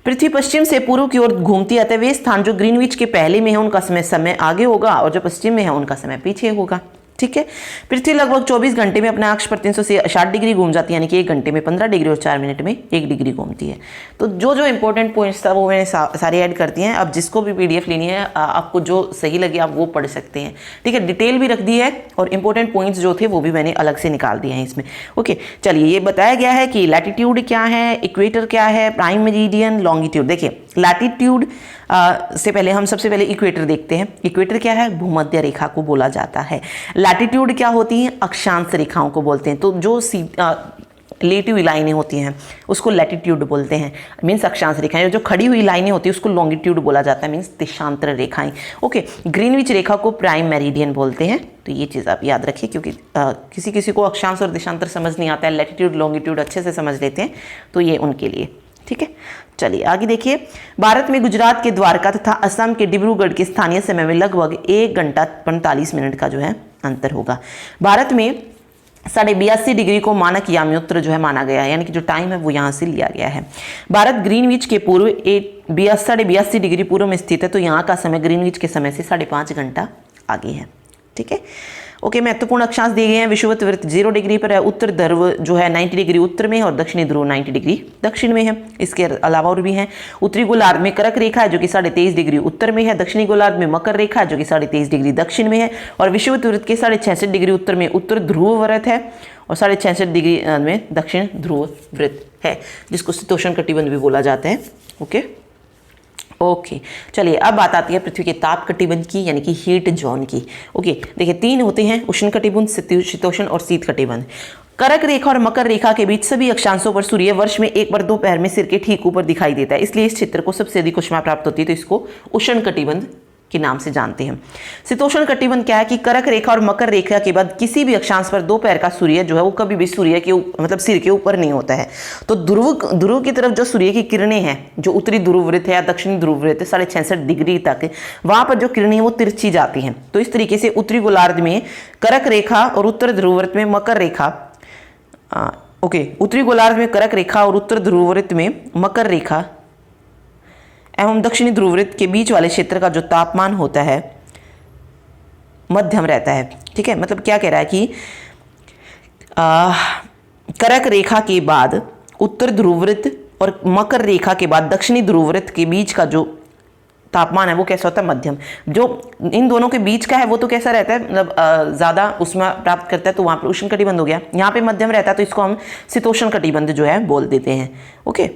पृथ्वी पश्चिम से पूर्व की ओर घूमती है, अतः वे स्थान जो ग्रीनविच के पहले में है उनका समय आगे होगा और जो पश्चिम में है उनका समय पीछे होगा, ठीक है। पृथ्वी लगभग 24 घंटे में अपने अक्ष पर 360 डिग्री घूम जाती है, यानी कि 1 घंटे में 15 डिग्री और 4 मिनट में 1 डिग्री घूमती है। तो जो इंपॉर्टेंट पॉइंट्स था वो मैंने सारे ऐड करती हैं। अब जिसको भी PDF लेनी है, आपको जो सही लगे आप वो पढ़ सकते हैं, ठीक है। डिटेल भी रख दी है और इंपॉर्टेंट पॉइंट्स जो थे वो भी मैंने अलग से निकाल दिए हैं इसमें। ओके, चलिए ये बताया गया है कि लैटिट्यूड क्या है, इक्वेटर क्या है, प्राइम मेरिडियन, लॉन्गिट्यूड। देखिए लैटिट्यूड से पहले हम सबसे पहले इक्वेटर देखते हैं। इक्वेटर क्या है, भूमध्य रेखा को बोला जाता है। लैटिट्यूड क्या होती है, अक्षांश रेखाओं को बोलते हैं। तो जो लेटी हुई लाइनें होती हैं उसको लैटिट्यूड बोलते हैं, मीन्स अक्षांश रेखाएं। जो खड़ी हुई लाइनें होती है उसको लॉन्गिट्यूड बोला जाता है, मीन्स देशांतर रेखाएं। ओके, ग्रीनविच रेखा को प्राइम मेरिडियन बोलते हैं, तो ये चीज़ आप याद रखिए, क्योंकि किसी किसी को अक्षांश और देशांतर समझ नहीं आता है, लैटिट्यूड लॉन्गिट्यूड अच्छे से समझ लेते हैं, तो ये उनके लिए। ठीक है, चलिए आगे देखिए। भारत में गुजरात के द्वारका तथा असम के डिब्रूगढ़ के स्थानीय समय में लगभग 1 घंटा 45 मिनट का जो है अंतर होगा। भारत में 82.5 डिग्री को मानक याम्योत्र जो है माना गया है, यानी कि जो टाइम है वो यहाँ से लिया गया है। भारत ग्रीनविच के पूर्व 82.5 डिग्री पूर्व में स्थित है, तो यहाँ का समय ग्रीनविच के समय से 5.5 घंटा आगे है। ठीक है, ओके, महत्वपूर्ण अक्षांश दिए गए हैं। विषुवत वृत्त 0 डिग्री पर है, उत्तर ध्रुव जो है 90 डिग्री उत्तर में है और दक्षिणी ध्रुव 90 डिग्री दक्षिण में है। इसके अलावा और भी हैं। उत्तरी गोलार्ध में कर्क रेखा है जो कि 23.5 डिग्री उत्तर में है। दक्षिणी गोलार्ध में मकर रेखा है जो कि 23.5 डिग्री दक्षिण में है। और विषुवत वृत्त के 66.5 डिग्री उत्तर में उत्तर ध्रुव वृत्त है और 66.5 डिग्री में दक्षिण ध्रुव वृत्त है, जिसको शीतोष्ण कटिबंध भी बोला जाता है। ओके, चलिए अब बात आती है पृथ्वी के ताप कटिबंध की, यानी कि हीट जोन की। ओके, देखिए 3 होते हैं, उष्ण कटिबंध, शीतोष्ण और शीत कटिबंध। कर्क रेखा और मकर रेखा के बीच सभी अक्षांशों पर सूर्य वर्ष में एक बार दोपहर में सिर के ठीक ऊपर दिखाई देता है, इसलिए इस क्षेत्र को सबसे अधिक ऊष्मा प्राप्त होती है, तो इसको उष्ण कटिबंध के नाम से जानते हैं। शीतोष्ण कटिबंध क्या है कि कर्क रेखा और मकर रेखा के बाद किसी भी अक्षांश पर दोपहर का सूर्य जो है वो कभी भी सूर्य के मतलब सिर के ऊपर नहीं होता है। तो ध्रुव की तरफ जो सूर्य की किरणें हैं, जो उत्तरी ध्रुव वृत्त है या दक्षिणी ध्रुव वृत्त है 66.5 डिग्री तक, वहां पर जो किरणें वो तिरछी जाती हैं। तो इस तरीके से उत्तरी गोलार्ध में कर्क रेखा और उत्तर ध्रुव वृत्त में मकर रेखा, उत्तरी गोलार्ध में कर्क रेखा और उत्तर ध्रुव वृत्त में मकर रेखा एवं दक्षिणी ध्रुव वृत्त के बीच वाले क्षेत्र का जो तापमान होता है मध्यम रहता है। ठीक है, मतलब क्या कह रहा है कि कर्क रेखा के बाद उत्तर ध्रुव वृत्त और मकर रेखा के बाद दक्षिणी ध्रुव वृत्त के बीच का जो तापमान है वो कैसा होता है, मध्यम। जो इन दोनों के बीच का है वो तो कैसा रहता है, मतलब ज़्यादा ऊष्मा प्राप्त करता है, तो वहाँ पर उष्ण कटिबंध हो गया। यहाँ पे मध्यम रहता है, तो इसको हम शीतोष्ण कटिबंध जो है बोल देते हैं। ओके,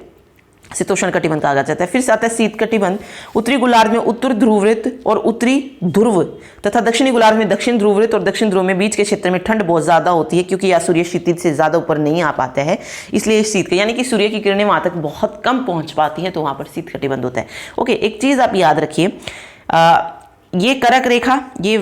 शीतोष्ण कटिबंध कहा जाता है। फिर से आता है शीत कटिबंध। उत्तरी गोलार्ध में उत्तर ध्रुव वृत्त और उत्तरी ध्रुव तथा दक्षिणी गोलार्ध में दक्षिण ध्रुव वृत्त और दक्षिण ध्रुव में बीच के क्षेत्र में ठंड बहुत ज्यादा होती है, क्योंकि यह सूर्य क्षितिज से ज्यादा ऊपर नहीं आ पाता है, इसलिए शीत का, यानी कि सूर्य की किरणें वहां तक बहुत कम पहुंच पाती हैं, तो वहां पर शीत कटिबंध होता है। ओके, एक चीज आप याद रखिए, ये कर्क रेखा, ये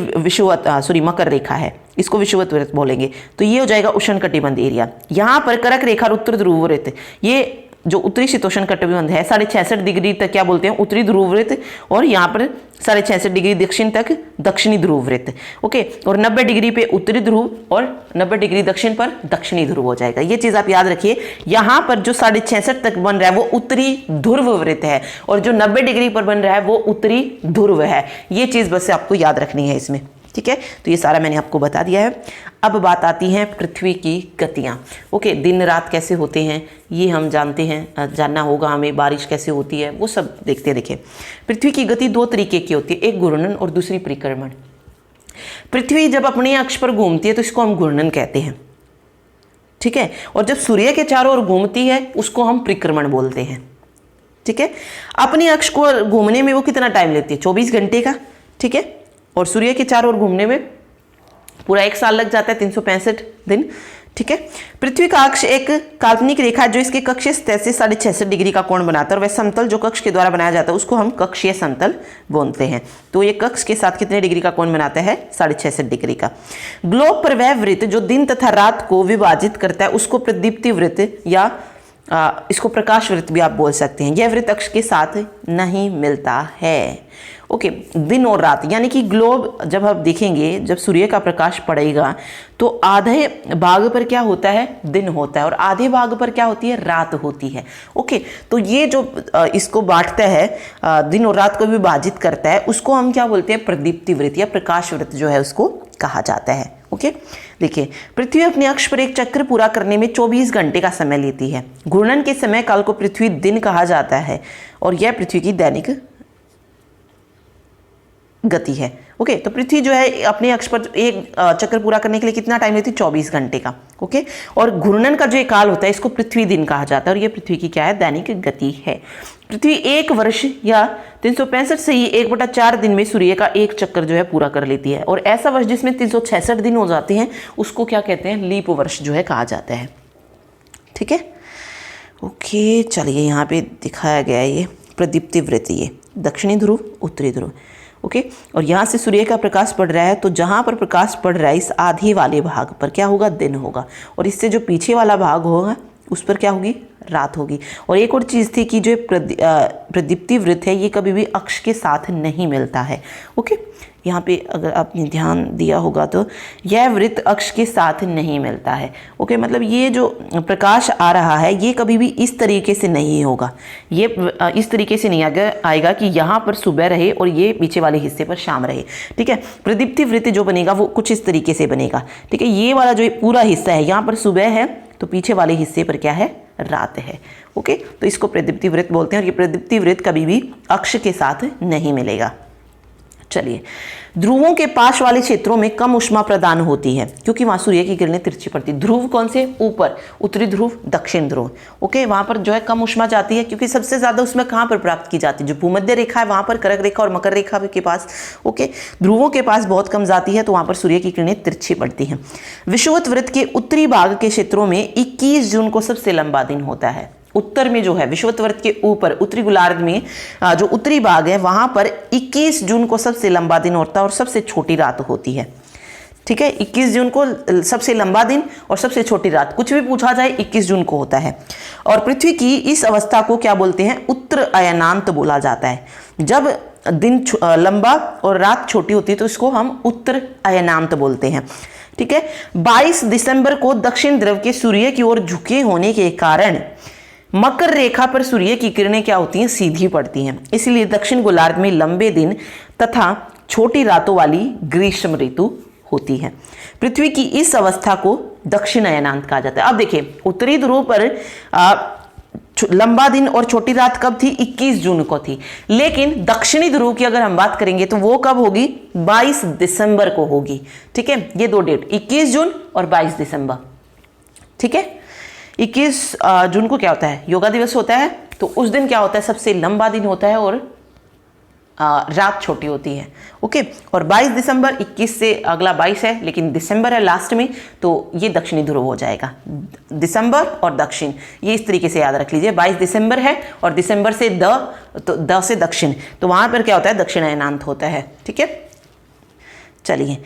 मकर रेखा है, इसको विषुवत वृत्त बोलेंगे, तो ये हो जाएगा उष्ण कटिबंध एरिया। यहाँ पर कर्क रेखा और उत्तर ध्रुव वृत्त, ये जो उत्तरी शीतोष्ण कटिबंध है 66.5 डिग्री तक क्या बोलते हैं, उत्तरी ध्रुव वृत्त, और यहाँ पर 66.5 डिग्री दक्षिण तक दक्षिणी ध्रुव वृत्त। ओके, और 90 डिग्री पे उत्तरी ध्रुव और 90 डिग्री दक्षिण पर दक्षिणी ध्रुव हो जाएगा। ये चीज आप याद रखिए। यहाँ पर जो 66.5 तक बन रहा है वो उत्तरी ध्रुव वृत्त है, और जो 90 डिग्री पर बन रहा है वो उत्तरी ध्रुव है। ये चीज बस आपको याद रखनी है इसमें। ठीक है, तो ये सारा मैंने आपको बता दिया है। अब बात आती है पृथ्वी की गतियाँ। ओके, दिन रात कैसे होते हैं ये हम जानते हैं, जानना होगा हमें। बारिश कैसे होती है वो सब देखते हैं। देखिए, पृथ्वी की गति 2 तरीके की होती है, एक घूर्णन और दूसरी परिक्रमण। पृथ्वी जब अपने अक्ष पर घूमती है तो इसको हम घूर्णन कहते हैं। ठीक है, और जब सूर्य के चारों ओर घूमती है उसको हम परिक्रमण बोलते हैं। ठीक है, अपने अक्ष को घूमने में वो कितना टाइम लेती है, 24 घंटे का। ठीक है, और सूर्य के चारों ओर घूमने में पूरा 1 साल लग जाता है, 365 दिन। ठीक है, पृथ्वी का अक्ष एक काल्पनिक रेखा है जो इसके कक्षीय सतह से 66.5 डिग्री का कोण बनाता है, और वह समतल जो कक्ष के द्वारा बनाया जाता है उसको हम कक्षीय समतल बोलते हैं। तो ये कक्ष के साथ कितने डिग्री का कोण बनाता है, 66.5 डिग्री का। ग्लोब पर वह वृत्त जो दिन तथा रात को विभाजित करता है उसको प्रदीप्ति वृत्त या इसको प्रकाश वृत्त भी आप बोल सकते हैं। यह वृत्त अक्ष के साथ नहीं मिलता है। ओके, दिन और रात, यानी कि ग्लोब जब आप देखेंगे, जब सूर्य का प्रकाश पड़ेगा तो आधे भाग पर क्या होता है, दिन होता है, और आधे भाग पर क्या होती है, रात होती है। ओके, तो ये जो इसको बांटता है, दिन और रात को विभाजित करता है, उसको हम क्या बोलते हैं, प्रदीप्ति वृत्त या प्रकाश वृत्त जो है उसको कहा जाता है। ओके, देखिए, पृथ्वी अपने अक्ष पर एक चक्र पूरा करने में 24 घंटे का समय लेती है। घूर्णन के समय काल को पृथ्वी दिन कहा जाता है, और यह पृथ्वी की दैनिक गति है। ओके, तो पृथ्वी जो है अपने अक्ष पर एक चक्र पूरा करने के लिए कितना टाइम लेती है, 24 घंटे का। ओके, और घूर्णन का जो एक काल होता है इसको पृथ्वी दिन कहा जाता है, और ये पृथ्वी की क्या है, दैनिक गति है। पृथ्वी 1 वर्ष या 365 से ही 1/4 दिन में सूर्य का एक चक्कर जो है पूरा कर लेती है, और ऐसा वर्ष जिसमें 366 दिन हो जाते हैं उसको क्या कहते हैं, लीप वर्ष जो है कहा जाता है। ठीक है। ओके, चलिए यहाँ पे दिखाया गया है ये प्रदीप्ति वृत्त, ये दक्षिणी ध्रुव, उत्तरी ध्रुव। ओके, और यहाँ से सूर्य का प्रकाश पड़ रहा है, तो जहाँ पर प्रकाश पड़ रहा है इस आधे वाले भाग पर क्या होगा, दिन होगा, और इससे जो पीछे वाला भाग होगा उस पर क्या होगी, रात होगी। और एक और चीज़ थी कि जो प्रदीप्ति वृत्त है ये कभी भी अक्ष के साथ नहीं मिलता है। ओके, यहाँ पे अगर आपने ध्यान दिया होगा तो यह वृत्त अक्ष के साथ नहीं मिलता है। ओके, मतलब ये जो प्रकाश आ रहा है ये कभी भी इस तरीके से नहीं होगा, ये इस तरीके से नहीं आएगा कि यहाँ पर सुबह रहे और ये पीछे वाले हिस्से पर शाम रहे। ठीक है, प्रदीप्ति वृत्त जो बनेगा वो कुछ इस तरीके से बनेगा। ठीक है, ये वाला जो पूरा हिस्सा है यहाँ पर सुबह है, तो पीछे वाले हिस्से पर क्या है, रात है। ओके, तो इसको प्रदीप्ति वृत्त बोलते हैं, और ये प्रदीप्ति वृत्त कभी भी अक्ष के साथ नहीं मिलेगा। चलिए, ध्रुवों के पास वाले क्षेत्रों में कम ऊष्मा प्रदान होती है क्योंकि वहां सूर्य की किरणें तिरछी पड़ती। ध्रुव कौन से, ऊपर, उत्तरी ध्रुव, दक्षिण ध्रुव। ओके, वहां पर जो है कम ऊष्मा जाती है क्योंकि सबसे ज्यादा उसमें कहां पर प्राप्त की जाती है, जो भूमध्य रेखा है वहां पर, कर्क रेखा और मकर रेखा के पास। ओके, ध्रुवों के पास बहुत कम जाती है, तो वहां पर सूर्य की किरणें तिरछी पड़ती हैं। विषुवत वृत्त के उत्तरी भाग के क्षेत्रों में 21 जून को सबसे लंबा दिन होता है। उत्तर में जो है विषुवत वृत्त के ऊपर उत्तरी गोलार्ध में जो उत्तरी भाग है वहां पर 21 जून को सबसे लंबा दिन होता है और सबसे छोटी रात होती है। ठीक है, 21 जून को सबसे लंबा दिन और सबसे छोटी रात, कुछ भी पूछा जाए 21 जून को होता है। और पृथ्वी की इस अवस्था को क्या बोलते हैं, उत्तर अयनांत बोला जाता है। जब दिन लंबा और रात छोटी होती है तो इसको हम उत्तर अयनांत बोलते हैं। ठीक है, 22 दिसंबर को दक्षिण ध्रुव के सूर्य की ओर झुके होने के कारण मकर रेखा पर सूर्य की किरणें क्या होती हैं, सीधी पड़ती हैं। इसलिए दक्षिण गोलार्ध में लंबे दिन तथा छोटी रातों वाली ग्रीष्म ऋतु होती है। पृथ्वी की इस अवस्था को दक्षिण अयनांत कहा जाता है। अब देखिए, उत्तरी ध्रुव पर लंबा दिन और छोटी रात कब थी, 21 जून को थी, लेकिन दक्षिणी ध्रुव की अगर हम बात करेंगे तो वो कब होगी, 22 दिसंबर को होगी। ठीक है, ये दो डेट, 21 जून और 22 दिसंबर। ठीक है, 21 जून को क्या होता है, योगा दिवस होता है, तो उस दिन क्या होता है, सबसे लंबा दिन होता है और रात छोटी होती है। ओके, और 22 दिसंबर, 21 से अगला 22 है लेकिन दिसंबर है लास्ट में, तो ये दक्षिणी ध्रुव हो जाएगा। दिसंबर और दक्षिण ये इस तरीके से याद रख लीजिए, 22 दिसंबर है और दिसंबर से तो द से दक्षिण, तो वहां पर क्या होता है, दक्षिण अयनांत होता है। ठीक है, चलिए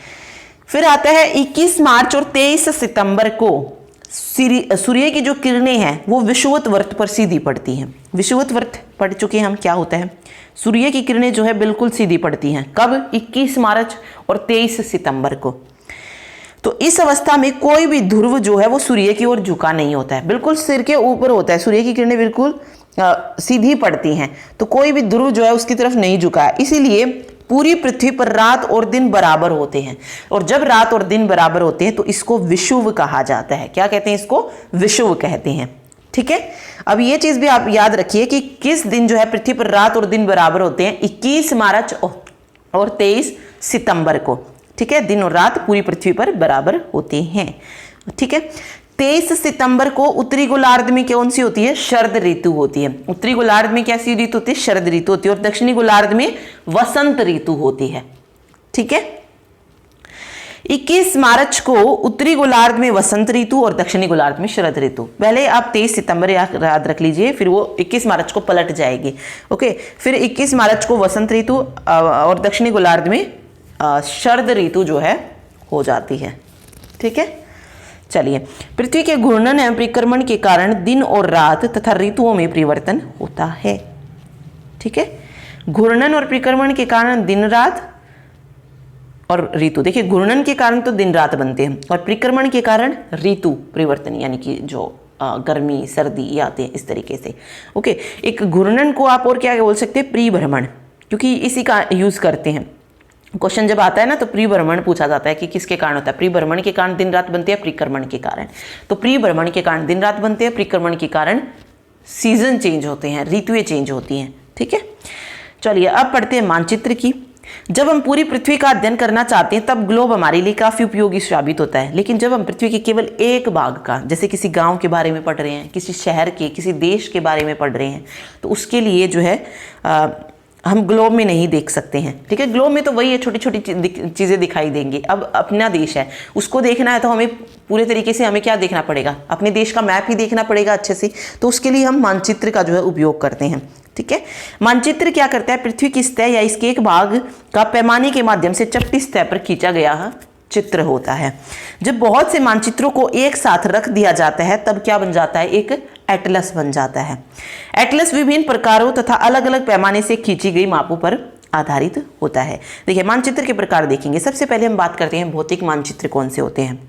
फिर आता है 21 मार्च और 23 सितंबर को सूर्य की जो किरणें हैं वो विषुवत वृत्त पर सीधी पड़ती हैं। विषुवत वृत्त पढ़ चुके हम, क्या होता है, सूर्य की किरणें जो है बिल्कुल सीधी पड़ती हैं। कब, 21 मार्च और 23 सितंबर को। तो इस अवस्था में कोई भी ध्रुव जो है वो सूर्य की ओर झुका नहीं होता है, बिल्कुल सिर के ऊपर होता है, सूर्य की किरणें बिल्कुल सीधी पड़ती हैं, तो कोई भी ध्रुव जो है उसकी तरफ नहीं झुका है। इसीलिए पूरी पृथ्वी पर रात और दिन बराबर होते हैं, और जब रात और दिन बराबर होते हैं तो इसको विषुव कहा जाता है। क्या कहते हैं, इसको विषुव कहते हैं। ठीक है, अब ये चीज भी आप याद रखिए कि किस दिन जो है पृथ्वी पर रात और दिन बराबर होते हैं, 21 मार्च और 23 सितंबर को। ठीक है, दिन और रात पूरी पृथ्वी पर बराबर होते हैं। ठीक है, 23 सितंबर को उत्तरी गोलार्ध में कौन सी होती है, शरद ऋतु होती है। उत्तरी गोलार्ध में कैसी ऋतु होती है, शरद ऋतु होती है, और दक्षिणी गोलार्ध में वसंत ऋतु होती है। ठीक है, 21 मार्च को उत्तरी गोलार्ध में वसंत ऋतु और दक्षिणी गोलार्ध में शरद ऋतु। पहले आप 23 सितंबर याद रख लीजिए, फिर वो 21 मार्च को पलट जाएगी। ओके, फिर 21 मार्च को वसंत ऋतु और दक्षिणी गोलार्ध में शरद ऋतु जो है हो जाती है। ठीक है, चलिए, पृथ्वी के घूर्णन एवं परिक्रमण के कारण दिन और रात तथा ऋतुओं में परिवर्तन होता है। ठीक है, घूर्णन और परिक्रमण के कारण दिन रात और ऋतु। देखिए, घूर्णन के कारण तो दिन रात बनते हैं और परिक्रमण के कारण ऋतु परिवर्तन, यानी कि जो गर्मी सर्दी ये आते हैं इस तरीके से। ओके, एक घूर्णन को आप और क्या बोल सकते हैं, परिभ्रमण, क्योंकि इसी का यूज करते हैं। क्वेश्चन जब आता है ना तो परिभ्रमण पूछा जाता है कि किसके कारण होता है, परिभ्रमण के कारण दिन रात बनते हैं, परिक्रमण के कारण। तो परिभ्रमण के कारण दिन रात बनते हैं, परिक्रमण के कारण सीजन चेंज होते हैं, ऋतुएं चेंज होती हैं। ठीक है, चलिए अब पढ़ते हैं मानचित्र की। जब हम पूरी पृथ्वी का अध्ययन करना चाहते हैं तब ग्लोब हमारे लिए काफी उपयोगी साबित होता है, लेकिन जब हम पृथ्वी के केवल एक भाग का, जैसे किसी गांव के बारे में पढ़ रहे हैं, किसी शहर के, किसी देश के बारे में पढ़ रहे हैं, तो उसके लिए जो है हम ग्लोब में नहीं देख सकते हैं, ठीक है। ग्लोब में तो वही है, छोटी छोटी चीज़ें दिखाई देंगी। अब अपना देश है, उसको देखना है तो हमें पूरे तरीके से हमें क्या देखना पड़ेगा, अपने देश का मैप ही देखना पड़ेगा अच्छे से। तो उसके लिए हम मानचित्र का जो है उपयोग करते हैं, ठीक है। मानचित्र क्या करता है, पृथ्वी की सतह या इसके एक भाग का पैमाने के माध्यम से चपटी सतह पर खींचा गया चित्र होता है। जब बहुत से मानचित्रों को एक साथ रख दिया जाता है तब क्या बन जाता है, एक एटलस बन जाता है। एटलस विभिन्न प्रकारों तथा अलग अलग पैमाने से खींची गई मापों पर आधारित होता है। देखिए मानचित्र के प्रकार देखेंगे। सबसे पहले हम बात करते हैं भौतिक मानचित्र कौन से होते हैं।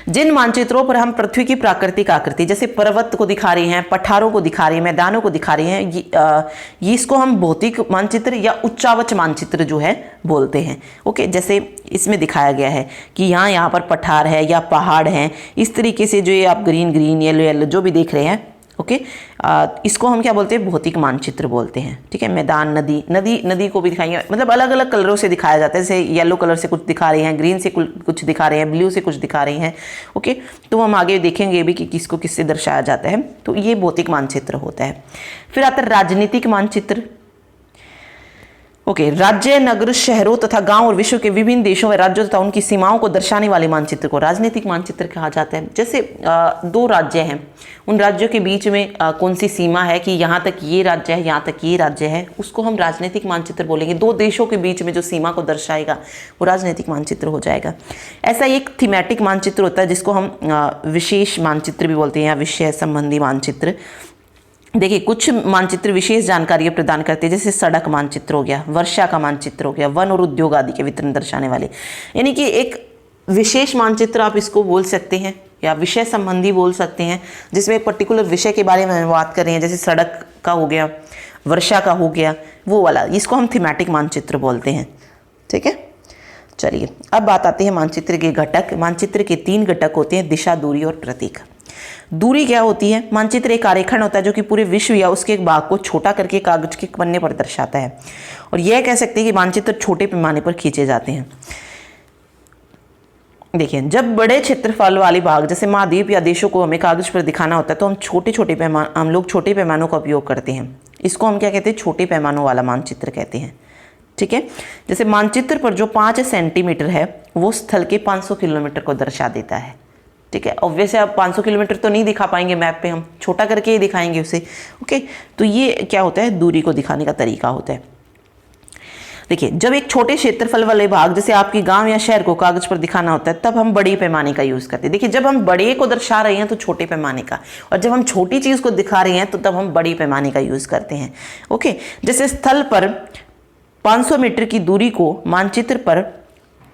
जिन मानचित्रों पर हम पृथ्वी की प्राकृतिक आकृति जैसे पर्वत को दिखा रहे हैं, पठारों को दिखा रहे हैं, मैदानों को दिखा रहे हैं, ये इसको हम भौतिक मानचित्र या उच्चावच मानचित्र जो है बोलते हैं। ओके, जैसे इसमें दिखाया गया है कि यहाँ पर पठार है या पहाड़ हैं, इस तरीके से जो ये आप ग्रीन ग्रीन येलो येलो जो भी देख रहे हैं, ओके, इसको हम क्या बोलते हैं, भौतिक मानचित्र बोलते हैं, ठीक है। मैदान, नदी को भी दिखाएंगे, मतलब अलग अलग कलरों से दिखाया जाता है। जैसे येलो कलर से कुछ दिखा रहे हैं, ग्रीन से कुछ दिखा रहे हैं, ब्लू से कुछ दिखा रहे हैं, ओके। तो हम आगे देखेंगे भी कि किसको किससे दर्शाया जाता है। तो ये भौतिक मानचित्र होता है। फिर आता है राजनीतिक मानचित्र। ओके, राज्य, नगर, शहरों तथा गांव और विश्व के विभिन्न देशों व राज्यों तथा उनकी सीमाओं को दर्शाने वाले मानचित्र को राजनीतिक मानचित्र कहा जाता है। जैसे दो राज्य हैं, उन राज्यों के बीच में कौन सी सीमा है कि यहाँ तक ये राज्य है, यहाँ तक ये राज्य है, उसको हम राजनीतिक मानचित्र बोलेंगे। दो देशों के बीच में जो सीमा को दर्शाएगा वो राजनीतिक मानचित्र हो जाएगा। ऐसा एक थीमेटिक मानचित्र होता है जिसको हम विशेष मानचित्र भी बोलते हैं या विषय संबंधी मानचित्र। देखिए कुछ मानचित्र विशेष जानकारी प्रदान करते हैं, जैसे सड़क मानचित्र हो गया, वर्षा का मानचित्र हो गया, वन और उद्योग आदि के वितरण दर्शाने वाले। यानी कि एक विशेष मानचित्र आप इसको बोल सकते हैं या विषय संबंधी बोल सकते हैं, जिसमें एक पर्टिकुलर विषय के बारे में बात कर रहे हैं, जैसे सड़क का हो गया, वर्षा का हो गया, वो वाला, इसको हम थीमेटिक मानचित्र बोलते हैं, ठीक है। चलिए अब बात आती है मानचित्र के घटक। मानचित्र के 3 घटक होते हैं, दिशा, दूरी और प्रतीक। दूरी क्या होती है, मानचित्र एक आरेखन होता है जो कि पूरे विश्व या उसके एक भाग को छोटा करके कागज के पन्ने पर दर्शाता है। और यह कह सकते हैं कि मानचित्र छोटे पैमाने पर खींचे जाते हैं। देखिए जब बड़े क्षेत्रफल वाले भाग जैसे महाद्वीप या देशों को हमें कागज पर दिखाना होता है तो हम लोग छोटे पैमानों का उपयोग करते हैं। इसको हम क्या कहते हैं, छोटे पैमानों वाला मानचित्र कहते हैं, ठीक है। जैसे मानचित्र पर जो 5 सेंटीमीटर है वो स्थल के 500 किलोमीटर को दर्शा देता है, ठीक है। और वैसे आप 500 किलोमीटर तो नहीं दिखा पाएंगे मैप पे, हम छोटा करके ही दिखाएंगे उसे, ओके। तो ये क्या होता है, दूरी को दिखाने का तरीका होता है। देखिए जब एक छोटे क्षेत्रफल वाले भाग जैसे आपकी गांव या शहर को कागज पर दिखाना होता है तब हम बड़े पैमाने का यूज करते हैं। देखिए जब हम बड़े को दर्शा रहे हैं तो छोटे पैमाने का, और जब हम छोटी चीज को दिखा रहे हैं तो तब हम बड़ी पैमाने का यूज करते हैं, ओके। जैसे स्थल पर 500 मीटर की दूरी को मानचित्र पर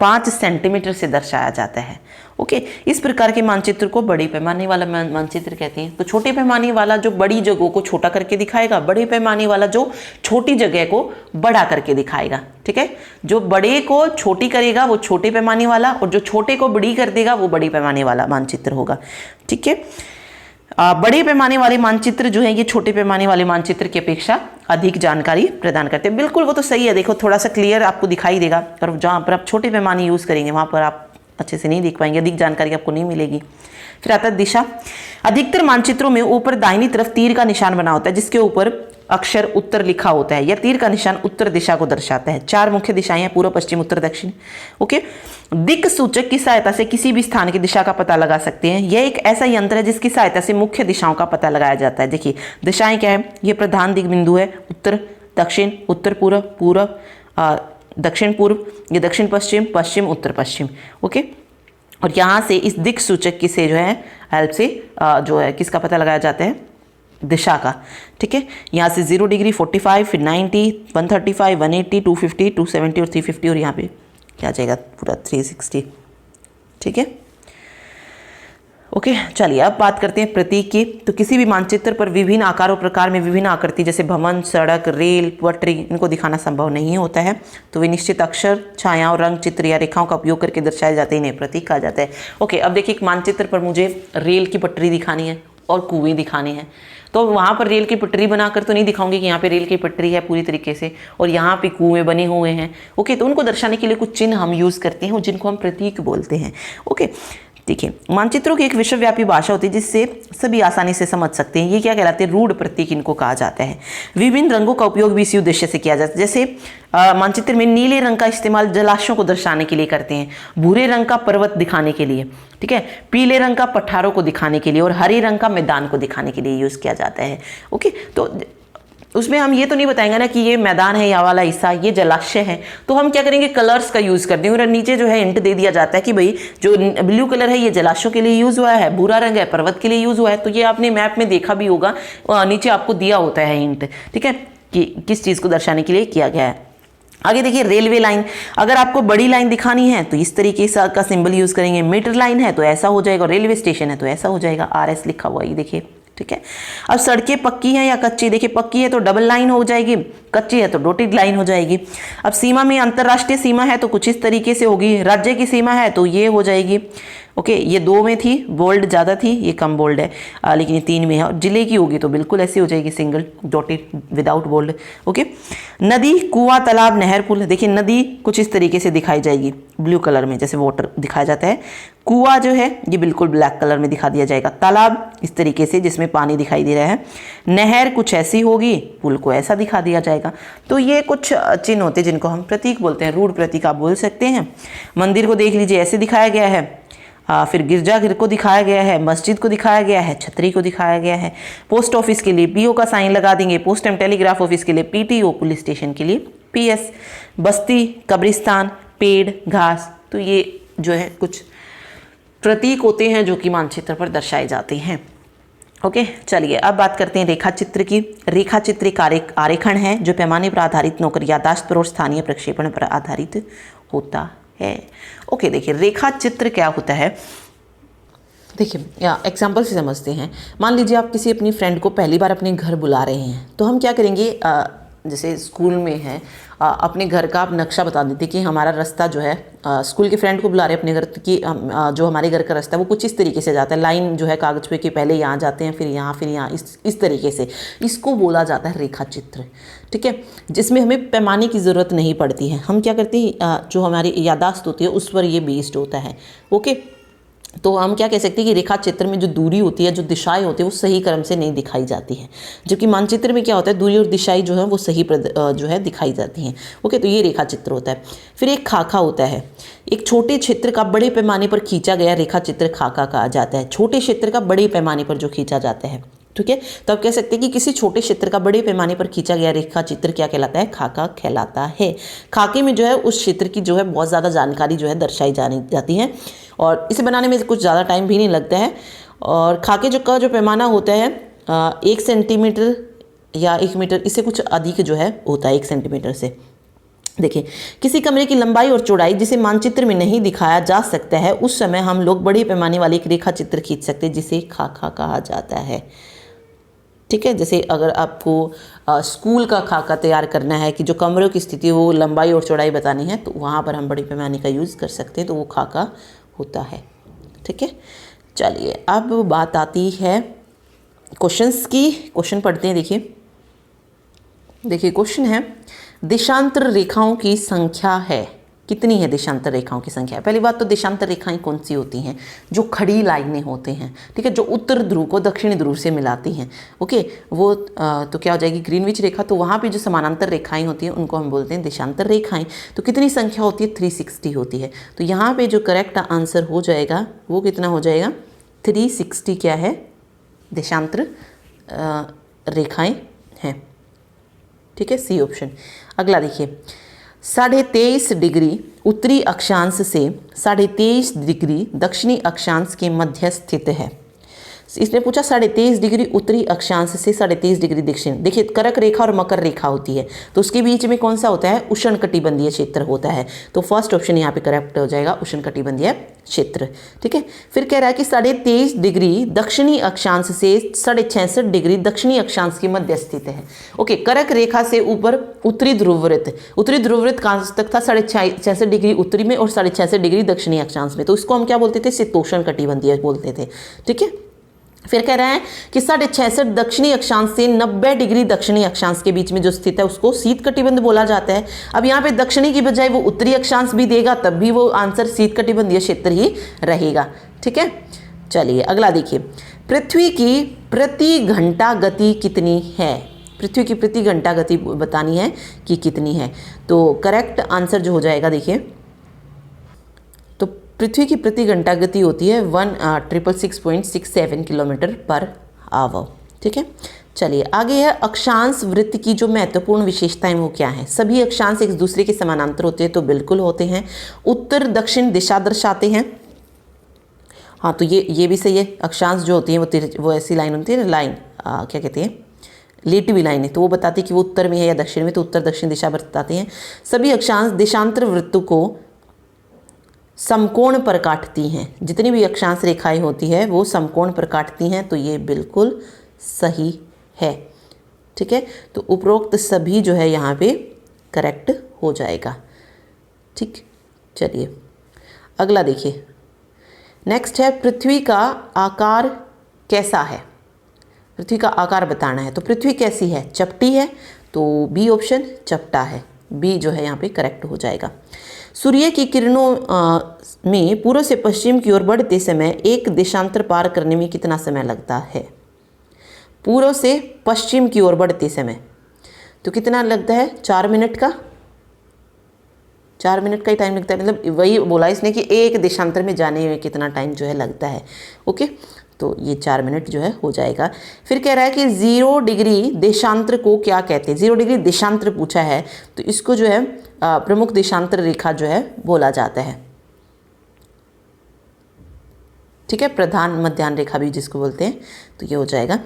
5 सेंटीमीटर से दर्शाया जाता है, ओके। इस प्रकार के मानचित्र को बड़े पैमाने वाला मानचित्र कहते हैं। तो छोटे पैमाने वाला जो बड़ी जगह को छोटा करके दिखाएगा, बड़े पैमाने वाला जो छोटी जगह को बड़ा करके दिखाएगा, ठीक है। जो बड़े को छोटी करेगा वो छोटे पैमाने वाला, और जो छोटे को बड़ी कर देगा वो बड़ी पैमाने वाला मानचित्र होगा, ठीक है। बड़े पैमाने वाले मानचित्र जो है ये छोटे पैमाने वाले मानचित्र की अपेक्षा अधिक जानकारी प्रदान करते हैं। बिल्कुल वो तो सही है, देखो थोड़ा सा क्लियर आपको दिखाई देगा, और जहाँ पर आप छोटे पैमाने यूज़ करेंगे वहाँ पर आप अच्छे से नहीं देख पाएंगे, अधिक जानकारी आपको नहीं मिलेगी। फिर आता है दिशा। अधिकतर मानचित्रों में ऊपर दाहिनी तरफ तीर का निशान बना होता है जिसके ऊपर अक्षर उत्तर लिखा होता है। यह तीर का निशान उत्तर दिशा को दर्शाता है। 4 मुख्य दिशाएं हैं, पूर्व, पश्चिम, उत्तर, दक्षिण, ओके। दिक् सूचक की सहायता से किसी भी स्थान की दिशा का पता लगा सकते हैं। यह एक ऐसा यंत्र है जिसकी सहायता से मुख्य दिशाओं का पता लगाया जाता है। देखिए दिशाएं क्या है, ये प्रधान दिग बिंदु है, उत्तर दक्षिण, उत्तर पूर्व, पूर्व दक्षिण पूर्व, ये दक्षिण पश्चिम, पश्चिम उत्तर पश्चिम, ओके। और यहाँ से इस दिक् सूचक की से जो है हेल्प से जो है किसका पता लगाया जाता है, दिशा का, ठीक है। यहाँ से 0 डिग्री, 45, फिर 90, 135, 180, 250, 270 और 350, और यहाँ पे क्या जाएगा पूरा 360, ठीक है, ओके। चलिए अब बात करते हैं प्रतीक की। तो किसी भी मानचित्र पर विभिन्न आकार और प्रकार में विभिन्न आकृति जैसे भवन, सड़क, रेल, पटरी, इनको दिखाना संभव नहीं होता है। तो वे निश्चित अक्षर, छायाओं, रंग, चित्र या रेखाओं का उपयोग करके दर्शाए जाते हैं, इन्हें प्रतीक कहा जाता है, ओके। अब देखिए एक मानचित्र पर मुझे रेल की पटरी दिखानी है और कुएं दिखाने हैं, तो वहाँ पर रेल की पटरी बनाकर तो नहीं दिखाऊंगी कि यहाँ पे रेल की पटरी है पूरी तरीके से और यहाँ पे कुएं बने हुए हैं, ओके। तो उनको दर्शाने के लिए कुछ चिन्ह हम यूज़ करते हैं जिनको हम प्रतीक बोलते हैं, ओके। देखिए, मानचित्रों की एक विश्वव्यापी भाषा होती है जिससे सभी आसानी से समझ सकते हैं। ये क्या कहलाते हैं? रूढ़ प्रतीक इनको कहा जाता है। विभिन्न रंगों का उपयोग भी इसी उद्देश्य से किया जाता है। जैसे मानचित्र में नीले रंग का इस्तेमाल जलाशयों को दर्शाने के लिए करते हैं, भूरे रंग का पर्वत दिखाने के लिए, ठीक है, पीले रंग का पठारों को दिखाने के लिए और हरे रंग का मैदान को दिखाने के लिए यूज किया जाता है। ओके, तो उसमें हम ये तो नहीं बताएंगे ना कि ये मैदान है, या वाला हिस्सा ये जलाशय है, तो हम क्या करेंगे? कलर्स का यूज कर देंगे और नीचे जो है हिंट दे दिया जाता है कि भाई जो ब्लू कलर है ये जलाशयों के लिए यूज हुआ है, भूरा रंग है पर्वत के लिए यूज हुआ है। तो ये आपने मैप में देखा भी होगा, नीचे आपको दिया होता है हिंट, ठीक है, कि किस चीज को दर्शाने के लिए किया गया है। आगे देखिए, रेलवे लाइन, अगर आपको बड़ी लाइन दिखानी है तो इस तरीके से का सिंबल यूज करेंगे। मीटर लाइन है तो ऐसा हो जाएगा, रेलवे स्टेशन है तो ऐसा हो जाएगा, RS लिखा हुआ, ये देखिए, ठीक है। अब सड़कें पक्की हैं या कच्ची, देखिए पक्की है तो डबल लाइन हो जाएगी, कच्ची है तो डॉटेड लाइन हो जाएगी। अब सीमा में अंतरराष्ट्रीय सीमा है तो कुछ इस तरीके से होगी, राज्य की सीमा है तो ये हो जाएगी। ओके, ये 2 में थी, बोल्ड ज़्यादा थी, ये कम बोल्ड है, लेकिन ये 3 में है। और जिले की होगी तो बिल्कुल ऐसी हो जाएगी, single dotted without bold. Okay, नदी, कुआं, तालाब, नहर, पुल, देखिए नदी कुछ इस तरीके से दिखाई जाएगी ब्लू कलर में, जैसे वाटर दिखाया जाता है। कुआं जो है ये बिल्कुल ब्लैक कलर में दिखा दिया जाएगा, तालाब इस तरीके से जिसमें पानी दिखाई दे रहा है, नहर कुछ ऐसी होगी, पुल को ऐसा दिखा दिया जाएगा। तो ये कुछ चिन्ह होते हैं जिनको हम प्रतीक बोलते हैं, रूढ़ प्रतीक आप बोल सकते हैं। मंदिर को देख लीजिए, ऐसे दिखाया गया है, फिर गिरजाघर को दिखाया गया है, मस्जिद को दिखाया गया है, छतरी को दिखाया गया है। पोस्ट ऑफिस के लिए PO का साइन लगा देंगे, पोस्ट एंड टेलीग्राफ ऑफिस के लिए PTO, पुलिस स्टेशन के लिए PS, बस्ती, कब्रिस्तान, पेड़, घास। तो ये जो है कुछ प्रतीक होते हैं जो कि मानचित्र पर दर्शाए जाते हैं। ओके, चलिए अब बात करते हैं रेखा चित्र की। रेखा चित्र एक आरेखन है जो पैमाने पर आधारित, नौकरी, याददाश्त पर और स्थानीय प्रक्षेपण पर आधारित होता है। ओके, देखिए रेखा चित्र क्या होता है, देखिए या एग्जाम्पल से समझते हैं। मान लीजिए आप किसी अपनी फ्रेंड को पहली बार अपने घर बुला रहे हैं, तो हम क्या करेंगे, जैसे स्कूल में है, अपने घर का आप नक्शा बता देते कि हमारा रास्ता जो है, स्कूल के फ्रेंड को बुला रहे हैं अपने घर की, जो हमारे घर का रास्ता है वो कुछ इस तरीके से जाता है, लाइन जो है कागज पे कि पहले यहाँ जाते हैं, फिर यहाँ, इस तरीके से। इसको बोला जाता है रेखा चित्र, ठीक है, जिसमें हमें पैमाने की ज़रूरत नहीं पड़ती है। हम क्या करते हैं, जो हमारी याददाश्त होती है उस पर ये बेस्ड होता है। ओके, तो हम क्या कह सकते हैं कि रेखा चित्र में जो दूरी होती है, जो दिशाएं होती है, वो सही क्रम से नहीं दिखाई जाती है, जबकि मानचित्र में क्या होता है, दूरी और दिशाएं जो है वो सही जो है दिखाई जाती हैं। ओके, तो ये रेखा चित्र होता है। फिर एक खाका होता है, एक छोटे क्षेत्र का बड़े पैमाने पर खींचा गया रेखा चित्र खाका कहा जाता है। छोटे क्षेत्र का बड़े पैमाने पर जो खींचा जाता है, ठीक है, तो आप कह सकते हैं कि किसी छोटे क्षेत्र का बड़े पैमाने पर खींचा गया रेखा चित्र क्या कहलाता है? खाका कहलाता है। खाके में जो है उस क्षेत्र की जो है बहुत ज़्यादा जानकारी जो है दर्शाई जाती है, और इसे बनाने में कुछ ज़्यादा टाइम भी नहीं लगता है। और खाके जो पैमाना होता है 1 सेंटीमीटर या 1 मीटर, इससे कुछ अधिक जो है होता है 1 सेंटीमीटर से। देखिए, किसी कमरे की लंबाई और चौड़ाई जिसे मानचित्र में नहीं दिखाया जा सकता है, उस समय हम लोग बड़े पैमाने वाले एक रेखा चित्र खींच सकते हैं जिसे खाका कहा जाता है। ठीक है, जैसे अगर आपको स्कूल का खाका तैयार करना है कि जो कमरों की स्थिति वो लंबाई और चौड़ाई बतानी है, तो वहाँ पर हम बड़े पैमाने का यूज़ कर सकते हैं, तो वो खाका होता है। ठीक है, चलिए अब बात आती है क्वेश्चंस की। क्वेश्चन पढ़ते हैं। देखिए क्वेश्चन है, देशांतर रेखाओं की संख्या है, कितनी है देशांतर रेखाओं की संख्या? पहली बात तो देशांतर रेखाएं कौन सी होती हैं? जो खड़ी लाइनें होते हैं, ठीक है, जो उत्तर ध्रुव को दक्षिणी ध्रुव से मिलाती हैं। ओके, वो तो क्या हो जाएगी? ग्रीनविच रेखा। तो वहाँ पे जो समानांतर रेखाएं होती हैं उनको हम बोलते हैं देशांतर रेखाएं। तो कितनी संख्या होती है? 360 होती है। तो यहाँ पे जो करेक्ट आंसर हो जाएगा वो कितना हो जाएगा? 360 क्या है? देशांतर रेखाएं हैं। ठीक है, सी ऑप्शन। अगला देखिए, 23.5 डिग्री उत्तरी अक्षांश से 23.5 डिग्री दक्षिणी अक्षांश के मध्य स्थित है। इसने पूछा 23.5 डिग्री उत्तरी अक्षांश से 23.5 डिग्री दक्षिण। देखिए कर्क रेखा और मकर रेखा होती है, तो उसके बीच में कौन सा होता है? उष्णकटिबंधीय क्षेत्र होता है। तो फर्स्ट ऑप्शन यहाँ पे करेक्ट हो जाएगा, उष्णकटिबंधीय क्षेत्र। ठीक है, फिर कह रहा है कि 23.5 डिग्री दक्षिणी अक्षांश से 66.5 डिग्री दक्षिणी अक्षांश के मध्य स्थित है। ओके, कर्क रेखा से ऊपर उत्तरी ध्रुववृत्त, उत्तरी ध्रुववृत्त कहाँ तक था? 66.5 डिग्री उत्तरी में और 66.5 डिग्री दक्षिणी अक्षांश में। तो इसको हम क्या बोलते थे? शीतोष्ण कटिबंधीय बोलते थे। ठीक है, फिर कह रहा है कि 66.5 दक्षिणी अक्षांश से 90 डिग्री दक्षिणी अक्षांश के बीच में जो स्थित है उसको शीत कटिबंध बोला जाता है। अब यहाँ पे दक्षिणी की बजाय वो उत्तरी अक्षांश भी देगा, तब भी वो आंसर शीत कटिबंधीय क्षेत्र ही रहेगा। ठीक ठीक है। चलिए अगला देखिए, पृथ्वी की प्रति घंटा गति कितनी है? पृथ्वी की प्रति घंटा गति बतानी है कि कितनी है। तो करेक्ट आंसर जो हो जाएगा, देखिए, तो पृथ्वी की प्रति घंटा गति होती है 1666.67 किलोमीटर पर आवर। ठीक है। चलिए आगे है, अक्षांश वृत्त की जो महत्वपूर्ण विशेषताएं वो क्या है? सभी अक्षांश एक दूसरे के समानांतर होते हैं, तो बिल्कुल होते हैं। उत्तर दक्षिण दिशा दर्शाते हैं। हाँ, तो ये भी सही है। अक्षांश जो होती है वो ऐसी लाइन होती है ना, लाइन क्या कहते हैं, लेटी हुई लाइन है, तो वो बताती है कि वो उत्तर में है या दक्षिण में, तो उत्तर दक्षिण दिशा बताते हैं। सभी अक्षांश देशांतर वृत्त को समकोण पर काटती हैं। जितनी भी अक्षांश रेखाएं होती है वो समकोण पर काटती हैं, तो ये बिल्कुल सही है। ठीक है, तो उपरोक्त सभी जो है यहाँ पे करेक्ट हो जाएगा। ठीक, चलिए अगला देखिए, नेक्स्ट है, पृथ्वी का आकार कैसा है? पृथ्वी का आकार बताना है। तो पृथ्वी कैसी है? चपटी है, तो बी ऑप्शन चपटा है, बी जो है यहाँ पे करेक्ट हो जाएगा। सूर्य की किरणों में पूर्व से पश्चिम की ओर बढ़ते समय एक देशांतर पार करने में कितना समय लगता है? पूर्व से पश्चिम की ओर बढ़ते समय तो कितना लगता है? 4 मिनट का, 4 मिनट का ही टाइम लगता है। मतलब वही बोला इसने कि एक देशांतर में जाने में कितना टाइम जो है लगता है। ओके, तो ये 4 मिनट जो है हो जाएगा। फिर कह रहा है कि 0 डिग्री देशांतर को क्या कहते हैं? 0 डिग्री देशांतर पूछा है, तो इसको जो है प्रमुख देशांतर रेखा जो है बोला जाता है। ठीक है, प्रधान मध्याह्न रेखा भी जिसको बोलते हैं, तो ये हो जाएगा।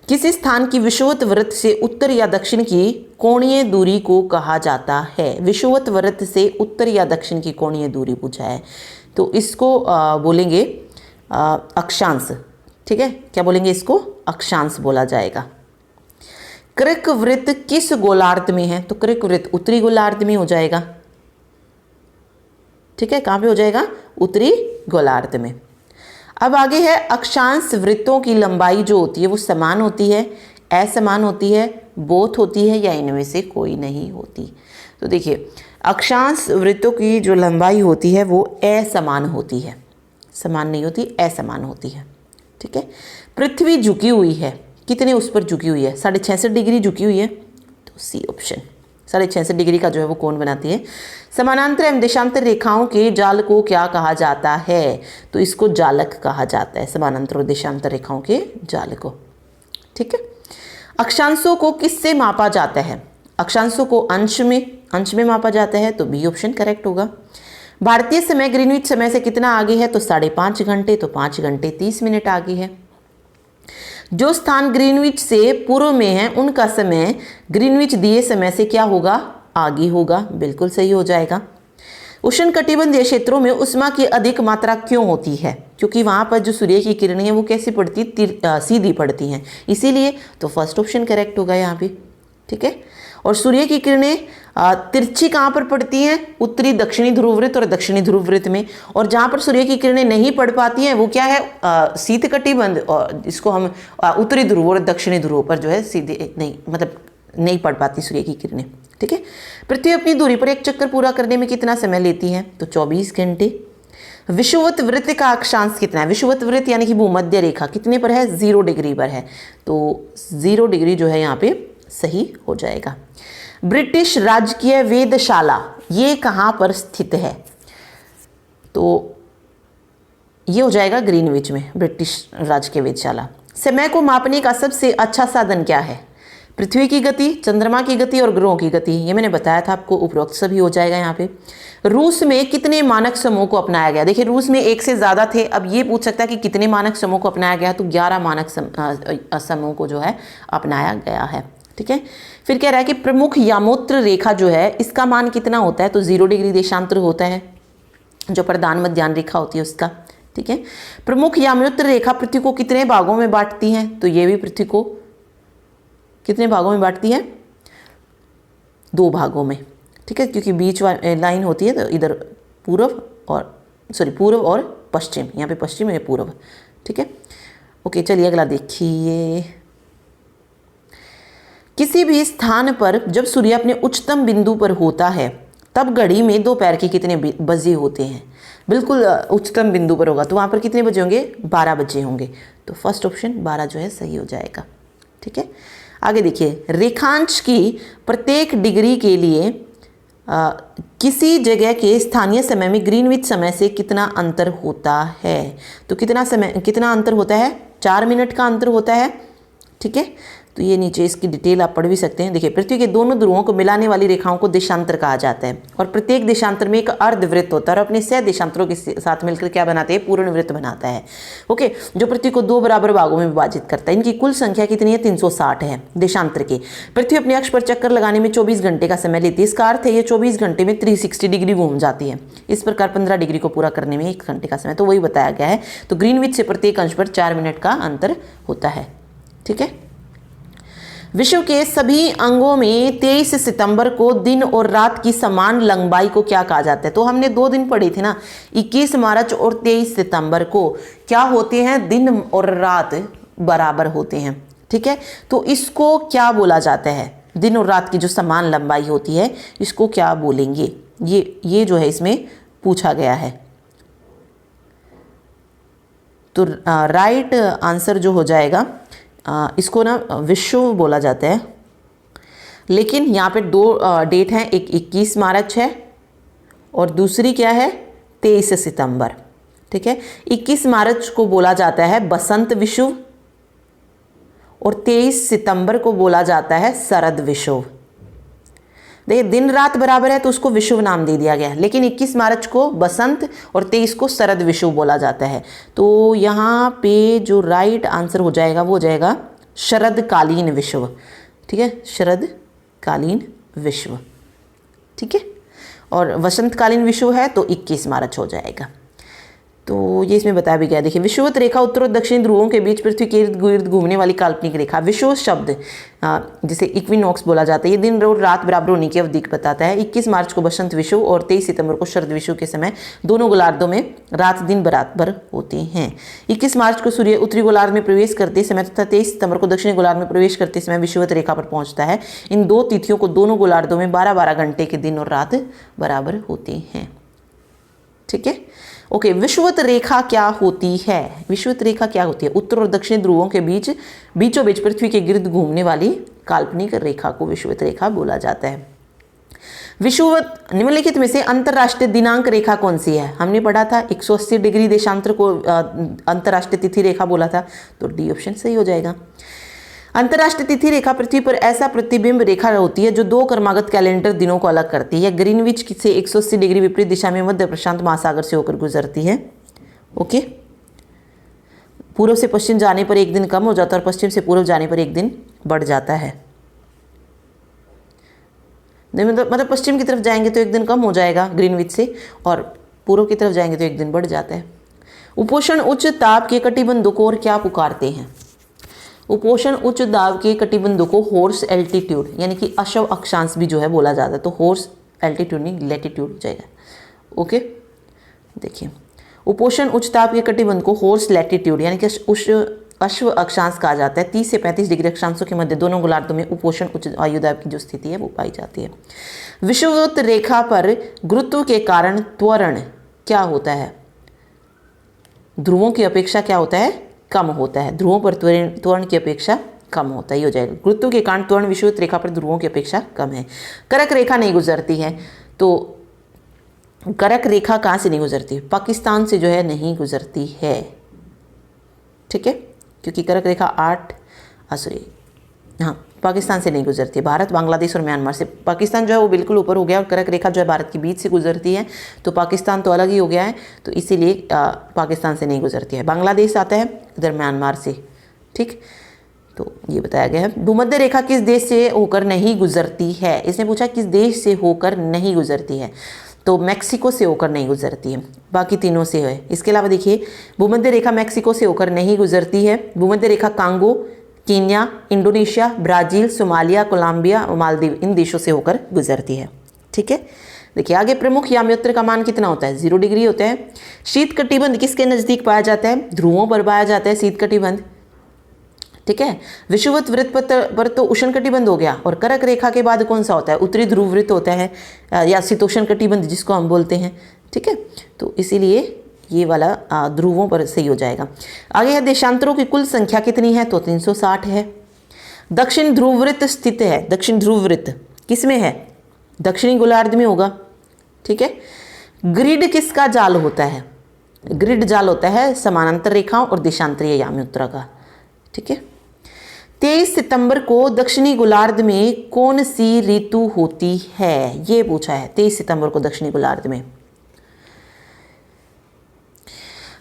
किसी स्थान की विषुवत वृत्त से उत्तर या दक्षिण की कोणीय दूरी को कहा जाता है? विषुवत वृत्त से उत्तर या दक्षिण की कोणीय दूरी पूछा है, तो इसको बोलेंगे अक्षांश। ठीक है, क्या बोलेंगे इसको? अक्षांश बोला जाएगा। कृक वृत्त किस गोलार्ध में है? तो कृक वृत्त उत्तरी गोलार्ध में हो जाएगा। ठीक है, कहाँ पे हो जाएगा? उत्तरी गोलार्ध में। अब आगे है, अक्षांश वृत्तों की लंबाई जो होती है वो समान होती है, असमान होती है, बोथ होती है, या इनमें से कोई नहीं होती? तो देखिए, अक्षांश वृत्तों की जो लंबाई होती है वो असमान होती है, समान नहीं होती, असमान होती है। ठीक है। पृथ्वी झुकी हुई है, कितने उस पर झुकी हुई है? 66.5 डिग्री झुकी हुई है, तो सी ऑप्शन 66.5 डिग्री का जो है वो कोण बनाती है। समानांतर एवं देशांतर रेखाओं के जाल को क्या कहा जाता है? तो इसको जालक कहा जाता है, समानांतर और देशांतर रेखाओं के जाल को। ठीक है। अक्षांशों को किससे मापा जाता है? अक्षांशों को अंश में मापा जाता है, तो बी ऑप्शन करेक्ट होगा। भारतीय समय ग्रीनविच समय से कितना आगे है? तो 5.5 घंटे, तो 5 घंटे 30 मिनट आगे है। जो स्थान ग्रीनविच से पूर्व में है उनका समय ग्रीनविच दिए समय से क्या होगा? आगे होगा, बिल्कुल सही हो जाएगा। उष्णकटिबंधीय क्षेत्रों में उष्मा की अधिक मात्रा क्यों होती है? क्योंकि वहां पर जो सूर्य की किरणें हैं वो कैसी पड़ती, सीधी पड़ती हैं, इसीलिए। तो फर्स्ट ऑप्शन करेक्ट होगा यहाँ पे। ठीक है। और सूर्य की किरणें तिरछी कहाँ पर पड़ती हैं? उत्तरी दक्षिणी ध्रुववृत्त और दक्षिणी ध्रुववृत्त में। और जहाँ पर सूर्य की किरणें नहीं पड़ पाती हैं वो क्या है? शीत कटिबंध, और इसको हम उत्तरी ध्रुव और दक्षिणी ध्रुव पर जो है सीधे नहीं, मतलब नहीं पड़ पाती सूर्य की किरणें। ठीक है। पृथ्वी अपनी दूरी पर एक चक्कर पूरा करने में कितना समय लेती है? तो 24 घंटे। विषुवत वृत्त का अक्षांश कितना है? विषुवत वृत्त यानी कि भूमध्य रेखा कितने पर है? 0 डिग्री पर है, तो 0 डिग्री जो है यहाँ पे सही हो जाएगा। ब्रिटिश राजकीय वेधशाला ये कहाँ पर स्थित है? तो ये हो जाएगा ग्रीनविच में, ब्रिटिश राजकीय वेधशाला। समय को मापने का सबसे अच्छा साधन क्या है? पृथ्वी की गति, चंद्रमा की गति और ग्रहों की गति, ये मैंने बताया था आपको, उपरोक्त सभी हो जाएगा यहाँ पे। रूस में कितने मानक समूह को अपनाया गया? देखिए, रूस में 1 से ज़्यादा थे। अब ये पूछ सकता है कि कितने मानक समूह को अपनाया गया, तो 11 मानक समूह को जो है अपनाया गया है। ठीक है। फिर कह रहा है कि प्रमुख यामोत्र रेखा जो है इसका मान कितना होता है? तो 0 डिग्री देशांतर होता है, जो प्रधान मध्याह्न रेखा होती है उसका। ठीक है। प्रमुख यामोत्र रेखा पृथ्वी को कितने भागों में बांटती है? तो ये भी पृथ्वी को कितने भागों में बांटती है? 2 भागों में। ठीक है, क्योंकि बीच लाइन होती है, तो इधर पूर्व और पश्चिम, यहाँ पे पश्चिम है, पूर्व। ठीक है। ओके, चलिए अगला देखिए। किसी भी स्थान पर जब सूर्य अपने उच्चतम बिंदु पर होता है तब घड़ी में दोपहर के कितने बजे होते हैं, बिल्कुल उच्चतम बिंदु पर होगा, तो वहाँ पर कितने बजे होंगे, 12 बजे होंगे। तो फर्स्ट ऑप्शन 12 जो है सही हो जाएगा। ठीक है, आगे देखिए, रेखांश की प्रत्येक डिग्री के लिए किसी जगह के स्थानीय समय में ग्रीनविच समय से कितना अंतर होता है। तो कितना अंतर होता है, 4 मिनट का अंतर होता है। ठीक है, तो ये नीचे इसकी डिटेल आप पढ़ भी सकते हैं। देखिए, पृथ्वी के दोनों ध्रुवों को मिलाने वाली रेखाओं को देशांतर कहा जाता है, और प्रत्येक देशांतर में एक अर्धवृत्त होता है और अपने सह देशांतरों के साथ मिलकर क्या बनाते हैं, पूर्ण वृत्त बनाता है। ओके, जो पृथ्वी को 2 बराबर भागों में विभाजित करता है। इनकी कुल संख्या कितनी है, 360 है देशांतर की। पृथ्वी अपने अक्ष पर चक्कर लगाने में 24 घंटे का समय लेती है। इसका अर्थ है ये 24 घंटे में 360 डिग्री घूम जाती है। इस प्रकार 15 डिग्री को पूरा करने में 1 घंटे का समय, तो वही बताया गया है। तो ग्रीनविच से प्रत्येक अंश पर 4 मिनट का अंतर होता है। ठीक है, विश्व के सभी अंगों में 23 सितंबर को दिन और रात की समान लंबाई को क्या कहा जाता है। तो हमने 2 दिन पढ़े थे ना, 21 मार्च और 23 सितंबर को क्या होते हैं, दिन और रात बराबर होते हैं। ठीक है, तो इसको क्या बोला जाता है, दिन और रात की जो समान लंबाई होती है इसको क्या बोलेंगे, ये जो है इसमें पूछा गया है। तो राइट आंसर जो हो जाएगा, इसको ना विश्व बोला जाता है, लेकिन यहाँ पे 2 डेट हैं, एक 21 मार्च है और दूसरी क्या है, 23 सितंबर। ठीक है, 21 मार्च को बोला जाता है बसंत विषुव और 23 सितंबर को बोला जाता है शरद विषुव। देखिए, दिन रात बराबर है तो उसको विषुव नाम दे दिया गया है, लेकिन 21 मार्च को बसंत और 23 को शरद विषुव बोला जाता है। तो यहाँ पे जो राइट आंसर हो जाएगा वो हो जाएगा शरदकालीन विषुव। ठीक है, शरदकालीन विषुव। ठीक है, और वसंतकालीन विषुव है तो 21 मार्च हो जाएगा। तो ये इसमें बताया भी गया। देखिए, विषुवत रेखा उत्तर और दक्षिणी ध्रुवों के बीच पृथ्वी के इर्द गिर्द घूमने वाली काल्पनिक रेखा। विषुव शब्द जिसे इक्विनॉक्स बोला जाता है, ये दिन और रात बराबर होने की अवधि बताता है। 21 मार्च को बसंत विषुव और 23 सितंबर को शरद विषुव के समय दोनों गोलार्धों में रात दिन बराबर होते हैं। 21 मार्च को सूर्य उत्तरी गोलार्ध में प्रवेश करते समय तथा 23 सितंबर को दक्षिणी गोलार्ध में प्रवेश करते समय विषुवत रेखा पर पहुंचता है। इन 2 तिथियों को दोनों गोलार्धों में 12-12 घंटे के दिन और रात बराबर होते हैं। ठीक है, ओके, विषुवत रेखा क्या होती है, विषुवत रेखा क्या होती है, उत्तर और दक्षिणी ध्रुवों के बीचों बीच पृथ्वी के गिर्द घूमने वाली काल्पनिक रेखा को विषुवत रेखा बोला जाता है। विषुवत निम्नलिखित में से अंतरराष्ट्रीय दिनांक रेखा कौन सी है। हमने पढ़ा था 180 डिग्री देशांतर को अंतरराष्ट्रीय तिथि रेखा बोला था, तो डी ऑप्शन सही हो जाएगा। अंतरराष्ट्रीय तिथि रेखा पृथ्वी पर ऐसा प्रतिबिंब रेखा होती है जो 2 क्रमागत कैलेंडर दिनों को अलग करती है। ग्रीनविच से 180 डिग्री विपरीत दिशा में मध्य प्रशांत महासागर से होकर गुजरती है। ओके, पूर्व से पश्चिम जाने पर 1 दिन कम हो जाता है और पश्चिम से पूर्व जाने पर 1 दिन बढ़ जाता है। मतलब पश्चिम की तरफ जाएंगे तो 1 दिन कम हो जाएगा ग्रीनविच से, और पूर्व की तरफ जाएंगे तो 1 दिन बढ़ जाता है। उपोषण उच्च ताप के कटिबंधों को और क्या पुकारते हैं। उपोषण उच्च दाब के कटिबंधों को हॉर्स एल्टीट्यूड यानी कि अशव अक्षांश भी जो है बोला जाता है, तो हॉर्स एल्टीट्यूड नहीं लैटिट्यूड हो जाएगा। ओके, देखिए, उपोषण उच्च ताप के कटिबंध को हॉर्स लैटिट्यूड यानी कि अश्व अक्षांश कहा जाता है। 30 से 35 डिग्री अक्षांशों के मध्य दोनों गोलार्धों में उपोषण उच्च वायुदाब की जो स्थिति है वो पाई जाती है। विषुवत रेखा पर गुरुत्व के कारण त्वरण क्या होता है, ध्रुवों की अपेक्षा क्या होता है, कम होता है। ध्रुवों पर त्वरण की अपेक्षा कम होता है, ये हो जाएगा। गुरुत्व के कारण त्वरण विषुवत रेखा पर ध्रुवों की अपेक्षा कम है। कर्क रेखा नहीं गुजरती है, तो कर्क रेखा कहाँ से नहीं गुजरती, पाकिस्तान से जो है नहीं गुजरती है। ठीक है, क्योंकि कर्क रेखा पाकिस्तान से नहीं गुजरती है। भारत, बांग्लादेश और म्यांमार से, पाकिस्तान जो है वो बिल्कुल ऊपर हो गया और कर्क रेखा जो है भारत के बीच से गुजरती है, तो पाकिस्तान तो अलग ही हो गया है, तो इसीलिए पाकिस्तान से नहीं गुजरती है। बांग्लादेश आता है इधर म्यांमार से। ठीक, तो ये बताया गया है। भूमध्य रेखा किस देश से होकर नहीं गुजरती है, इसने पूछा किस देश से होकर नहीं गुजरती है, तो मैक्सिको से होकर नहीं गुजरती है, बाकी तीनों से है। इसके अलावा देखिए, भूमध्य रेखा मैक्सिको से होकर नहीं गुजरती है। भूमध्य रेखा Congo, Kenya, Indonesia, Brazil, Somalia, Colombia और मालदीव इन देशों से होकर गुजरती है। ठीक है, देखिए आगे, प्रमुख याम्योत्र का मान कितना होता है, 0 डिग्री होता है। शीत कटिबंध किसके नज़दीक पाया जाता है, ध्रुवों पर पाया जाता है शीत कटिबंध। ठीक है। विषुवत वृत्त पर तो उष्णकटिबंध हो गया, और कर्क रेखा के बाद कौन सा होता है? उत्तरी ध्रुव वृत्त होता है, या शीतोष्ण कटिबंध जिसको हम बोलते हैं, ठीक है। तो इसीलिए ये वाला ध्रुवों पर सही हो जाएगा। आगे है देशांतरों की कुल संख्या कितनी है? तो 360 है। दक्षिण ध्रुव वृत्त स्थित है, दक्षिण ध्रुव वृत्त किस में है? दक्षिणी गोलार्ध में होगा, ठीक है। ग्रिड किसका जाल होता है? ग्रिड जाल होता है समानांतर रेखाओं और देशांतरीय यामियोत्तरा का, ठीक है। 23 सितंबर को दक्षिणी गोलार्ध में कौन सी ऋतु होती है? ये पूछा है 23 सितंबर को दक्षिणी गोलार्ध में।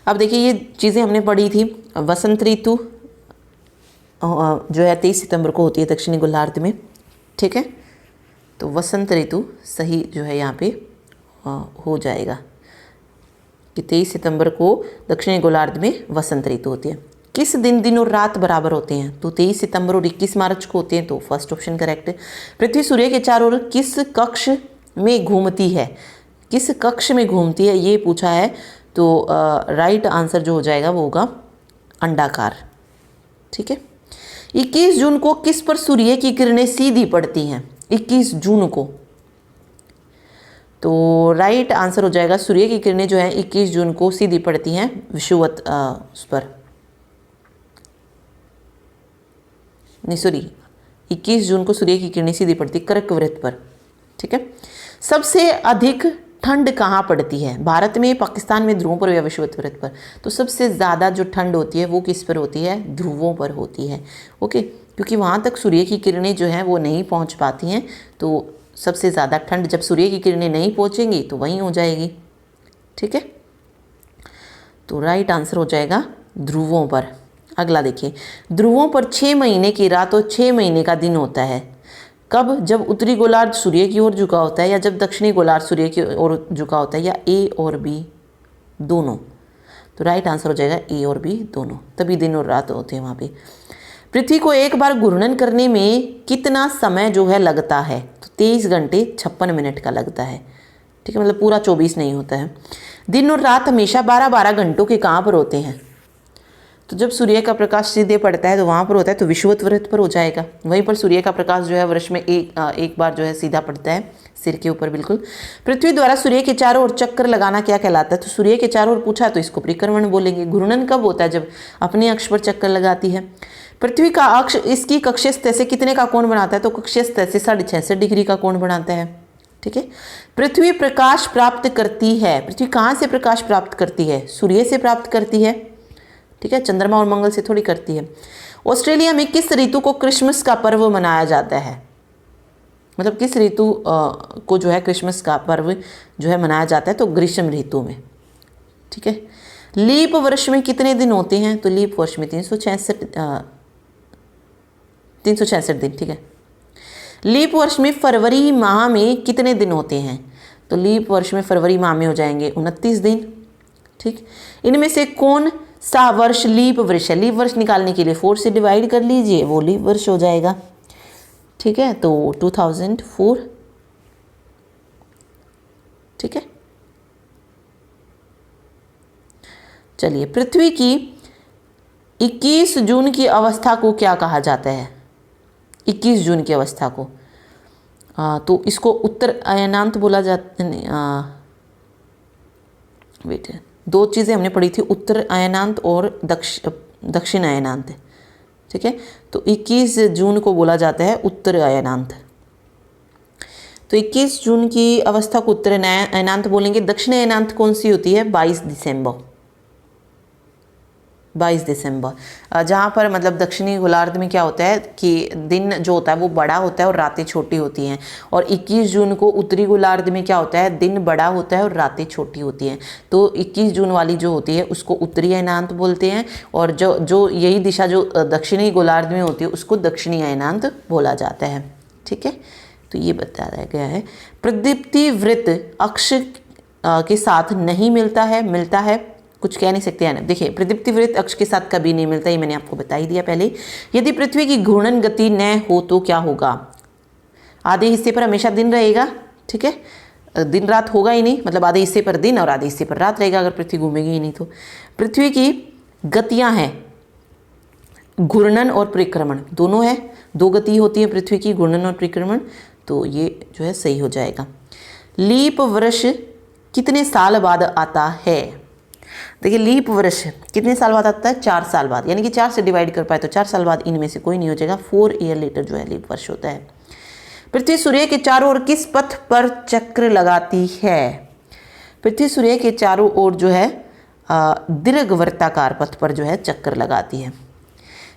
अब देखिए ये चीज़ें हमने पढ़ी थी। वसंत ऋतु जो है 23 सितंबर को होती है दक्षिणी गोलार्ध में, ठीक है। तो वसंत ऋतु सही जो है यहाँ पे हो जाएगा कि 23 सितंबर को दक्षिणी गोलार्ध में वसंत ऋतु होती है। किस दिन दिन और रात बराबर होते हैं? तो 23 सितंबर और 21 मार्च को होते हैं, तो फर्स्ट ऑप्शन करेक्ट है। पृथ्वी सूर्य के चारों ओर किस कक्ष में घूमती है? किस कक्ष में घूमती है ये पूछा है, तो राइट आंसर जो हो जाएगा वो होगा अंडाकार, ठीक है। 21 जून को किस पर सूर्य की किरणें सीधी पड़ती हैं? 21 जून को, तो राइट आंसर हो जाएगा सूर्य की किरणें जो है 21 जून को सीधी पड़ती हैं विषुवत पर, नहीं सॉरी 21 जून को सूर्य की किरणें सीधी पड़ती कर्क वृत्त पर, ठीक है। सबसे अधिक ठंड कहाँ पड़ती है? भारत में, पाकिस्तान में, ध्रुवों पर या विषुवत वृत्त पर? तो सबसे ज़्यादा जो ठंड होती है वो किस पर होती है? ध्रुवों पर होती है, ओके। क्योंकि वहाँ तक सूर्य की किरणें जो हैं वो नहीं पहुँच पाती हैं, तो सबसे ज़्यादा ठंड जब सूर्य की किरणें नहीं पहुँचेंगी तो वहीं हो जाएगी, ठीक है। तो राइट आंसर हो जाएगा ध्रुवों पर। अगला देखिए, ध्रुवों पर 6 महीने की रात और 6 महीने का दिन होता है कब? जब उत्तरी गोलार्ध सूर्य की ओर झुका होता है, या जब दक्षिणी गोलार्ध सूर्य की ओर झुका होता है, या ए और बी दोनों? तो राइट आंसर हो जाएगा ए और बी दोनों, तभी दिन और रात होते हैं वहाँ पे। पृथ्वी को एक बार घूर्णन करने में कितना समय जो है लगता है? तो 23 घंटे 56 मिनट का लगता है, ठीक है। मतलब पूरा 24 नहीं होता है। दिन और रात हमेशा 12-12 घंटों के कहाँ पर होते हैं? तो जब सूर्य का प्रकाश सीधे पड़ता है तो वहाँ पर होता है, तो विषुवत वृत्त पर हो जाएगा। वहीं पर सूर्य का प्रकाश जो है वर्ष में एक बार जो है सीधा पड़ता है सिर के ऊपर, बिल्कुल। पृथ्वी द्वारा सूर्य के चारों ओर चक्कर लगाना क्या कहलाता है? तो सूर्य के चारों ओर पूछा तो इसको परिक्रमण बोलेंगे। घूर्णन कब होता है? जब अपने अक्ष पर चक्कर लगाती है। पृथ्वी का अक्ष इसकी कक्षीय सतह से कितने का कोण बनाता है? तो कक्षीय सतह से 66 डिग्री का कोण बनाता है, ठीक है। पृथ्वी प्रकाश प्राप्त करती है, पृथ्वी कहाँ से प्रकाश प्राप्त करती है? सूर्य से प्राप्त करती है, ठीक है। चंद्रमा और मंगल से थोड़ी करती है। ऑस्ट्रेलिया में किस ऋतु को क्रिसमस का पर्व मनाया जाता है? मतलब किस ऋतु को जो है क्रिसमस का पर्व जो है मनाया जाता है? तो ग्रीष्म ऋतु में, ठीक है। लीप वर्ष में कितने दिन होते हैं? तो लीप वर्ष में 366 दिन, ठीक है। लीप वर्ष में फरवरी माह में कितने दिन होते हैं? तो लीप वर्ष में फरवरी माह में हो जाएंगे 29 दिन, ठीक। इनमें से कौन सा वर्ष लीप वर्ष है? लीप वर्ष निकालने के लिए 4 से डिवाइड कर लीजिए, वो लीप वर्ष हो जाएगा, ठीक है। तो 2004, ठीक है। चलिए, पृथ्वी की 21 जून की अवस्था को क्या कहा जाता है? 21 जून की अवस्था को तो इसको उत्तर अयनांत बोला जाता है। वेट, 2 चीज़ें हमने पढ़ी थी, उत्तर अयनांत और दक्षिण अयनांत, ठीक है। तो 21 जून को बोला जाता है उत्तर अयनांत। तो 21 जून की अवस्था को उत्तर अयनांत बोलेंगे। दक्षिण अयनांत कौन सी होती है? 22 दिसंबर, जहाँ पर मतलब दक्षिणी गोलार्ध में क्या होता है कि दिन जो होता है वो बड़ा होता है और रातें छोटी होती हैं। और 21 जून को उत्तरी गोलार्ध में क्या होता है? दिन बड़ा होता है और रातें छोटी होती हैं। तो 21 जून वाली जो होती है उसको उत्तरी अयनांत बोलते हैं, और जो यही दिशा जो दक्षिणी गोलार्ध में होती है उसको दक्षिणी अयनांत बोला जाता है, ठीक है। तो ये बताया गया है। प्रदीप्ति वृत्त अक्ष के साथ नहीं मिलता है, कुछ कह नहीं सकते हैं ना। देखिए, प्रदीप्ति वृत्त अक्ष के साथ कभी नहीं मिलता, ये मैंने आपको बता ही दिया पहले। यदि पृथ्वी की घूर्णन गति न हो तो क्या होगा? आधे हिस्से पर हमेशा दिन रहेगा, ठीक है। दिन रात होगा ही नहीं, मतलब आधे हिस्से पर दिन और आधे हिस्से पर रात रहेगा अगर पृथ्वी घूमेगी ही नहीं तो। पृथ्वी की गतियां हैं घूर्णन और परिक्रमण दोनों है, 2 गति होती है पृथ्वी की, घूर्णन और परिक्रमण, तो ये जो है सही हो जाएगा। लीप वर्ष कितने साल बाद आता है? देखिए लीप वर्ष कितने साल बाद आता है? 4 साल बाद, यानी कि 4 से डिवाइड कर पाए तो 4 साल बाद, इनमें से कोई नहीं हो जाएगा। 4 ईयर लेटर जो है लीप वर्ष होता है। पृथ्वी सूर्य के चारों ओर किस पथ पर चक्र लगाती है? पृथ्वी सूर्य के चारों ओर जो है दीर्घवृत्ताकार पथ पर जो है चक्कर लगाती है।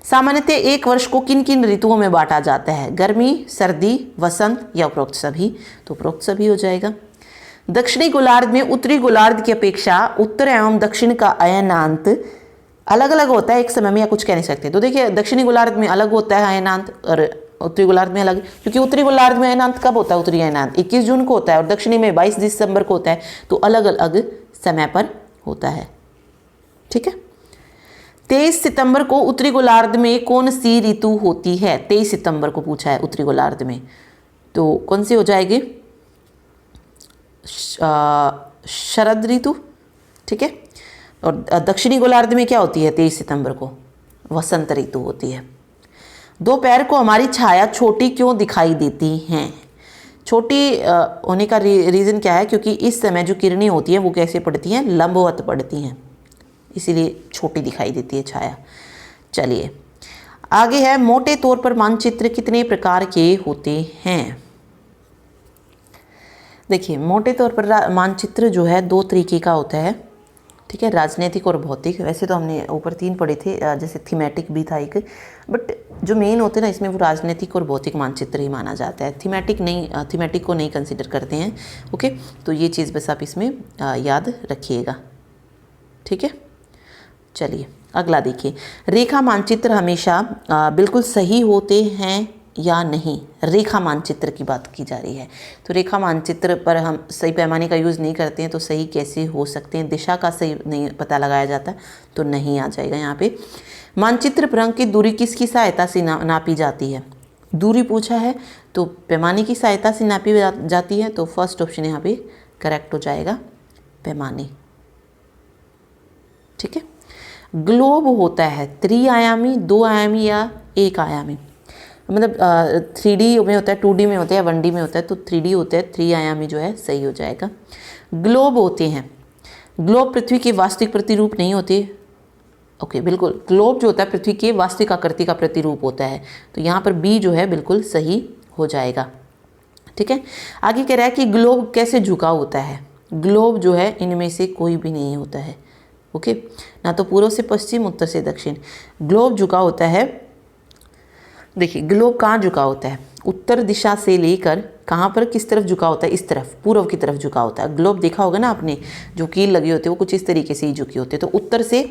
सामान्यतः एक वर्ष को किन किन ऋतुओं में बांटा जाता है? गर्मी, सर्दी, वसंत या उपरोक्त सभी? तो उपरोक्त सभी हो जाएगा। दक्षिणी गोलार्ध में उत्तरी गोलार्ध की अपेक्षा उत्तर एवं दक्षिण का अयनांत अलग अलग होता है एक समय में, या कुछ कह नहीं सकते। तो देखिए दक्षिणी गोलार्ध में अलग होता है अयनांत और उत्तरी गोलार्ध में अलग, क्योंकि उत्तरी गोलार्ध में अयनांत कब होता है? उत्तरी अयनांत 21 जून को होता है और दक्षिणी में 22 दिसंबर को होता है, तो अलग अलग समय पर होता है। ठीक है। 23 सितंबर को उत्तरी गोलार्ध में कौन सी ऋतु होती है? 23 सितंबर को पूछा है उत्तरी गोलार्ध में, तो कौन सी हो जाएगी? शरद ऋतु। ठीक है। और दक्षिणी गोलार्ध में क्या होती है 23 सितंबर को? वसंत ऋतु होती है। दोपहर को हमारी छाया छोटी क्यों दिखाई देती हैं? छोटी होने का रीज़न क्या है? क्योंकि इस समय जो किरणें होती हैं वो कैसे पड़ती हैं? लंबवत पड़ती हैं, इसीलिए छोटी दिखाई देती है छाया। चलिए आगे है, मोटे तौर पर मानचित्र कितने प्रकार के होते हैं? देखिए मोटे तौर पर मानचित्र जो है 2 तरीके का होता है। ठीक है, राजनीतिक और भौतिक। वैसे तो हमने ऊपर 3 पढ़े थे, जैसे थीमेटिक भी था एक, बट जो मेन होते हैं ना इसमें वो राजनीतिक और भौतिक मानचित्र ही माना जाता है। थीमेटिक नहीं, थीमेटिक को नहीं कंसिडर करते हैं। ओके, तो ये चीज़ बस आप इसमें याद रखिएगा। ठीक है, चलिए अगला देखिए, रेखा मानचित्र हमेशा बिल्कुल सही होते हैं या नहीं? रेखा मानचित्र की बात की जा रही है, तो रेखा मानचित्र पर हम सही पैमाने का यूज़ नहीं करते हैं, तो सही कैसे हो सकते हैं? दिशा का सही नहीं पता लगाया जाता, तो नहीं आ जाएगा यहाँ पे। मानचित्र पर अंकित दूरी किसकी सहायता से नापी जाती है? दूरी पूछा है तो पैमाने की सहायता से नापी जाती है, तो फर्स्ट ऑप्शन यहाँ पे करेक्ट हो जाएगा, पैमाने। ठीक है। ग्लोब होता है 3 आयामी, 2 आयामी या 1 आयामी? मतलब 3D में होता है, 2D में होता है, 1D में होता है, तो 3D होता है, 3 आयामी जो है सही हो जाएगा। ग्लोब होते हैं, ग्लोब पृथ्वी के वास्तविक प्रतिरूप नहीं होते। ओके, बिल्कुल, ग्लोब जो होता है पृथ्वी के वास्तविक आकृति का प्रतिरूप होता है, तो यहाँ पर बी जो है बिल्कुल सही हो जाएगा। ठीक है। आगे कह रहा है कि ग्लोब कैसे झुका होता है? ग्लोब जो है इनमें से कोई भी नहीं होता है। ओके, ना तो पूर्व से पश्चिम, उत्तर से दक्षिण। ग्लोब झुका होता है, देखिए ग्लोब कहाँ झुका होता है? उत्तर दिशा से लेकर कहाँ पर किस तरफ झुका होता है? इस तरफ, पूर्व की तरफ झुका होता है। ग्लोब देखा होगा ना आपने, जो कील लगी होती है वो कुछ इस तरीके से ही झुकी होती है, तो उत्तर से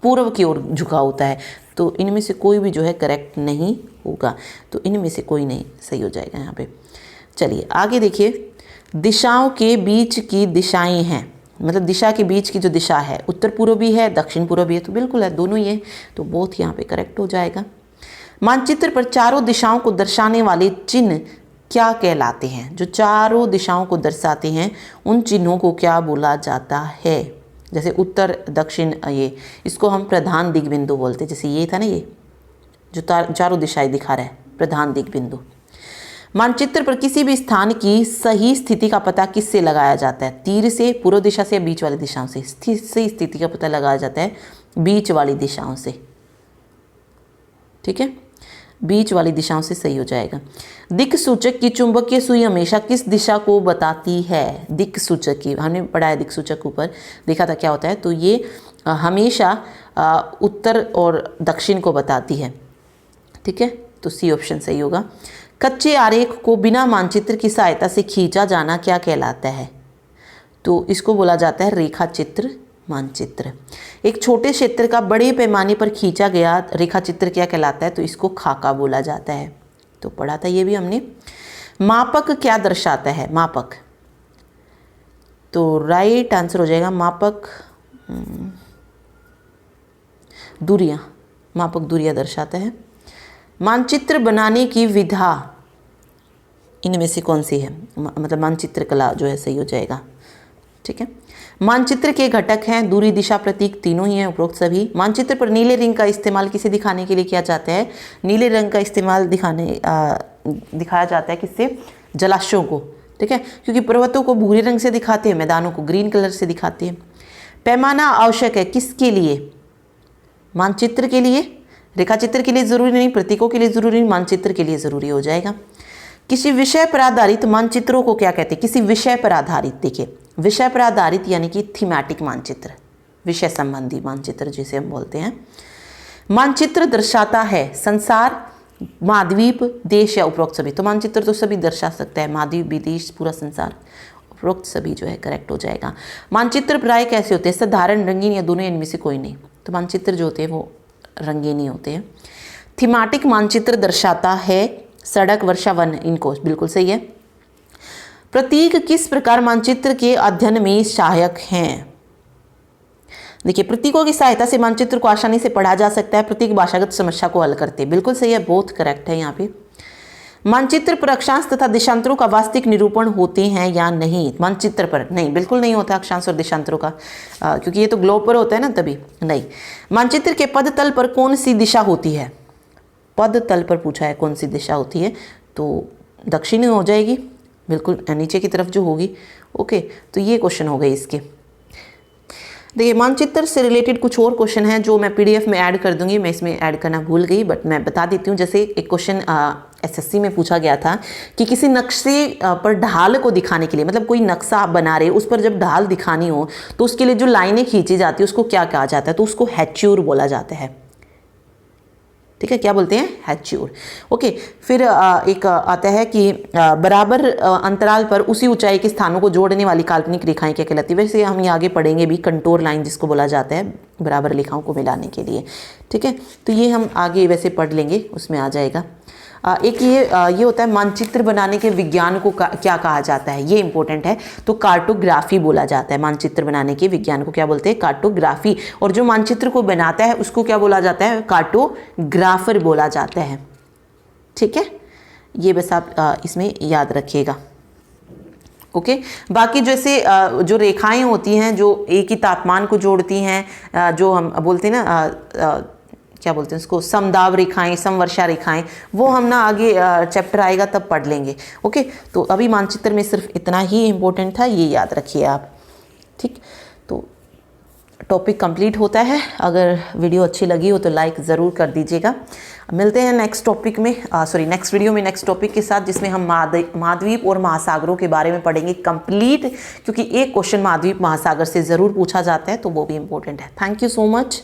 पूर्व की ओर झुका होता है, तो इनमें से कोई भी जो है करेक्ट नहीं होगा, तो इनमें से कोई नहीं सही हो जाएगा यहाँ पे। चलिए आगे देखिए, दिशाओं के बीच की दिशाएं हैं, मतलब दिशा के बीच की जो दिशा है, उत्तर पूर्व भी है, दक्षिण पूर्व भी है, तो बिल्कुल है, दोनों ही है, तो बोथ यहाँ पे करेक्ट हो जाएगा। मानचित्र पर चारों दिशाओं को दर्शाने वाले चिन्ह क्या कहलाते हैं? जो चारों दिशाओं को दर्शाते हैं उन चिन्हों को क्या बोला जाता है? जैसे उत्तर, दक्षिण, ये इसको हम प्रधान दिग्बिंदु बोलते हैं। जैसे ये था ना, ये जो चारों दिशाएं दिखा रहा है, प्रधान दिग्बिंदु। मानचित्र पर किसी भी स्थान की सही स्थिति का पता किससे लगाया जाता है? तीर से, पूर्व दिशा से या बीच वाली दिशाओं से? सही स्थिति का पता लगाया जाता है बीच वाली दिशाओं से। ठीक है, बीच वाली दिशाओं से सही हो जाएगा। दिक् सूचक की चुंबकीय सुई हमेशा किस दिशा को बताती है? दिक् सूचक की हमने पढ़ा है, दिक् सूचक ऊपर देखा था क्या होता है, तो ये हमेशा उत्तर और दक्षिण को बताती है। ठीक है, तो सी ऑप्शन सही होगा। कच्चे आरेख को बिना मानचित्र की सहायता से खींचा जाना क्या कहलाता है? तो इसको बोला जाता है रेखा चित्र मानचित्र। एक छोटे क्षेत्र का बड़े पैमाने पर खींचा गया रेखा चित्र क्या कहलाता है? तो इसको खाका बोला जाता है, तो पढ़ा था ये भी हमने। मापक क्या दर्शाता है? मापक, तो राइट आंसर हो जाएगा मापक दूरियां, मापक दूरियां दर्शाता है। मानचित्र बनाने की विधा इनमें से कौन सी है? मतलब मानचित्र कला जो है सही हो जाएगा। ठीक है। मानचित्र के घटक हैं दूरी, दिशा, प्रतीक, तीनों ही हैं उपरोक्त सभी। मानचित्र पर नीले रंग का इस्तेमाल किसे दिखाने के लिए किया जाता है? नीले रंग का इस्तेमाल दिखाया जाता है किससे? जलाशयों को, ठीक है, क्योंकि पर्वतों को भूरे रंग से दिखाते हैं, मैदानों को ग्रीन कलर से दिखाते हैं। पैमाना आवश्यक है किसके लिए? मानचित्र के लिए, रेखाचित्र के लिए जरूरी नहीं, प्रतीकों के लिए जरूरी नहीं, मानचित्र के लिए जरूरी हो जाएगा। किसी विषय पर आधारित मानचित्रों को क्या कहते हैं? किसी विषय पर आधारित, देखिए विषय पर आधारित यानी कि थीमेटिक मानचित्र, विषय संबंधी मानचित्र जिसे हम बोलते हैं। मानचित्र दर्शाता है संसार, महाद्वीप, देश या उपरोक्त सभी। तो मानचित्र तो सभी दर्शा सकता है, महाद्वीप, विदेश, पूरा संसार, उपरोक्त सभी जो है करेक्ट हो जाएगा। मानचित्र प्राय कैसे होते हैं? साधारण, रंगीन या दोनों, इनमें से कोई नहीं। तो मानचित्र जो होते हैं वो रंगीन ही होते हैं। थीमेटिक मानचित्र दर्शाता है सड़क, वर्षा, वन, इनको बिल्कुल सही है। प्रतीक किस प्रकार मानचित्र के अध्ययन में सहायक हैं? देखिए प्रतीकों की सहायता से मानचित्र को आसानी से पढ़ा जा सकता है, प्रतीक भाषागत समस्या को हल करते हैं, बिल्कुल सही है, बहुत करेक्ट है यहाँ पे। मानचित्र पर अक्षांश तथा देशांतरों का वास्तविक निरूपण होते हैं या नहीं? मानचित्र पर नहीं, बिल्कुल नहीं होता अक्षांश और देशांतरों का, क्योंकि ये तो ग्लोब पर होता है ना, तभी नहीं। मानचित्र के पद तल पर कौन सी दिशा होती है? पद तल पर पूछा है कौन सी दिशा होती है, तो दक्षिणी हो जाएगी, बिल्कुल नीचे की तरफ जो होगी। ओके, तो ये क्वेश्चन हो गए इसके। देखिए मानचित्र से रिलेटेड कुछ और क्वेश्चन हैं जो मैं पीडीएफ में ऐड कर दूंगी, मैं इसमें ऐड करना भूल गई, बट मैं बता देती हूँ। जैसे एक क्वेश्चन एसएससी में पूछा गया था कि किसी नक्शे पर ढाल को दिखाने के लिए, मतलब कोई नक्शा आप बना रहे हो, उस पर जब ढाल दिखानी हो तो उसके लिए जो लाइनें खींची जाती है उसको क्या कहा जाता है? तो उसको हैच्योर बोला जाता है, ठीक है, क्या बोलते हैं? हैच्योर। ओके, फिर एक आता है कि बराबर अंतराल पर उसी ऊंचाई के स्थानों को जोड़ने वाली काल्पनिक रेखाएं क्या कहलाती है? वैसे हम ये आगे पढ़ेंगे भी, कंटूर लाइन जिसको बोला जाता है बराबर रेखाओं को मिलाने के लिए, ठीक है, तो ये हम आगे वैसे पढ़ लेंगे, उसमें आ जाएगा। एक ये होता है मानचित्र बनाने के विज्ञान को क्या कहा जाता है? ये इंपॉर्टेंट है, तो कार्टोग्राफी बोला जाता है। मानचित्र बनाने के विज्ञान को क्या बोलते हैं? कार्टोग्राफी। और जो मानचित्र को बनाता है उसको क्या बोला जाता है? कार्टोग्राफर बोला जाता है, ठीक है, ये बस आप इसमें याद रखिएगा। ओके, बाकी जैसे जो रेखाएं होती हैं जो एक ही तापमान को जोड़ती हैं, जो हम बोलते हैं ना क्या बोलते हैं उसको, समदाब रेखाएं, समवर्षा रेखाएं, वो हम ना आगे चैप्टर आएगा तब पढ़ लेंगे। ओके, तो अभी मानचित्र में सिर्फ इतना ही इम्पोर्टेंट था, ये याद रखिए आप, ठीक। तो टॉपिक कंप्लीट होता है। अगर वीडियो अच्छी लगी हो तो लाइक ज़रूर कर दीजिएगा। मिलते हैं नेक्स्ट टॉपिक में, नेक्स्ट वीडियो में नेक्स्ट टॉपिक के साथ, जिसमें हम महाद्वीप और महासागरों के बारे में पढ़ेंगे कंप्लीट, क्योंकि एक क्वेश्चन महाद्वीप महासागर से ज़रूर पूछा जाता है, तो वो भी इम्पोर्टेंट है। Thank you so much.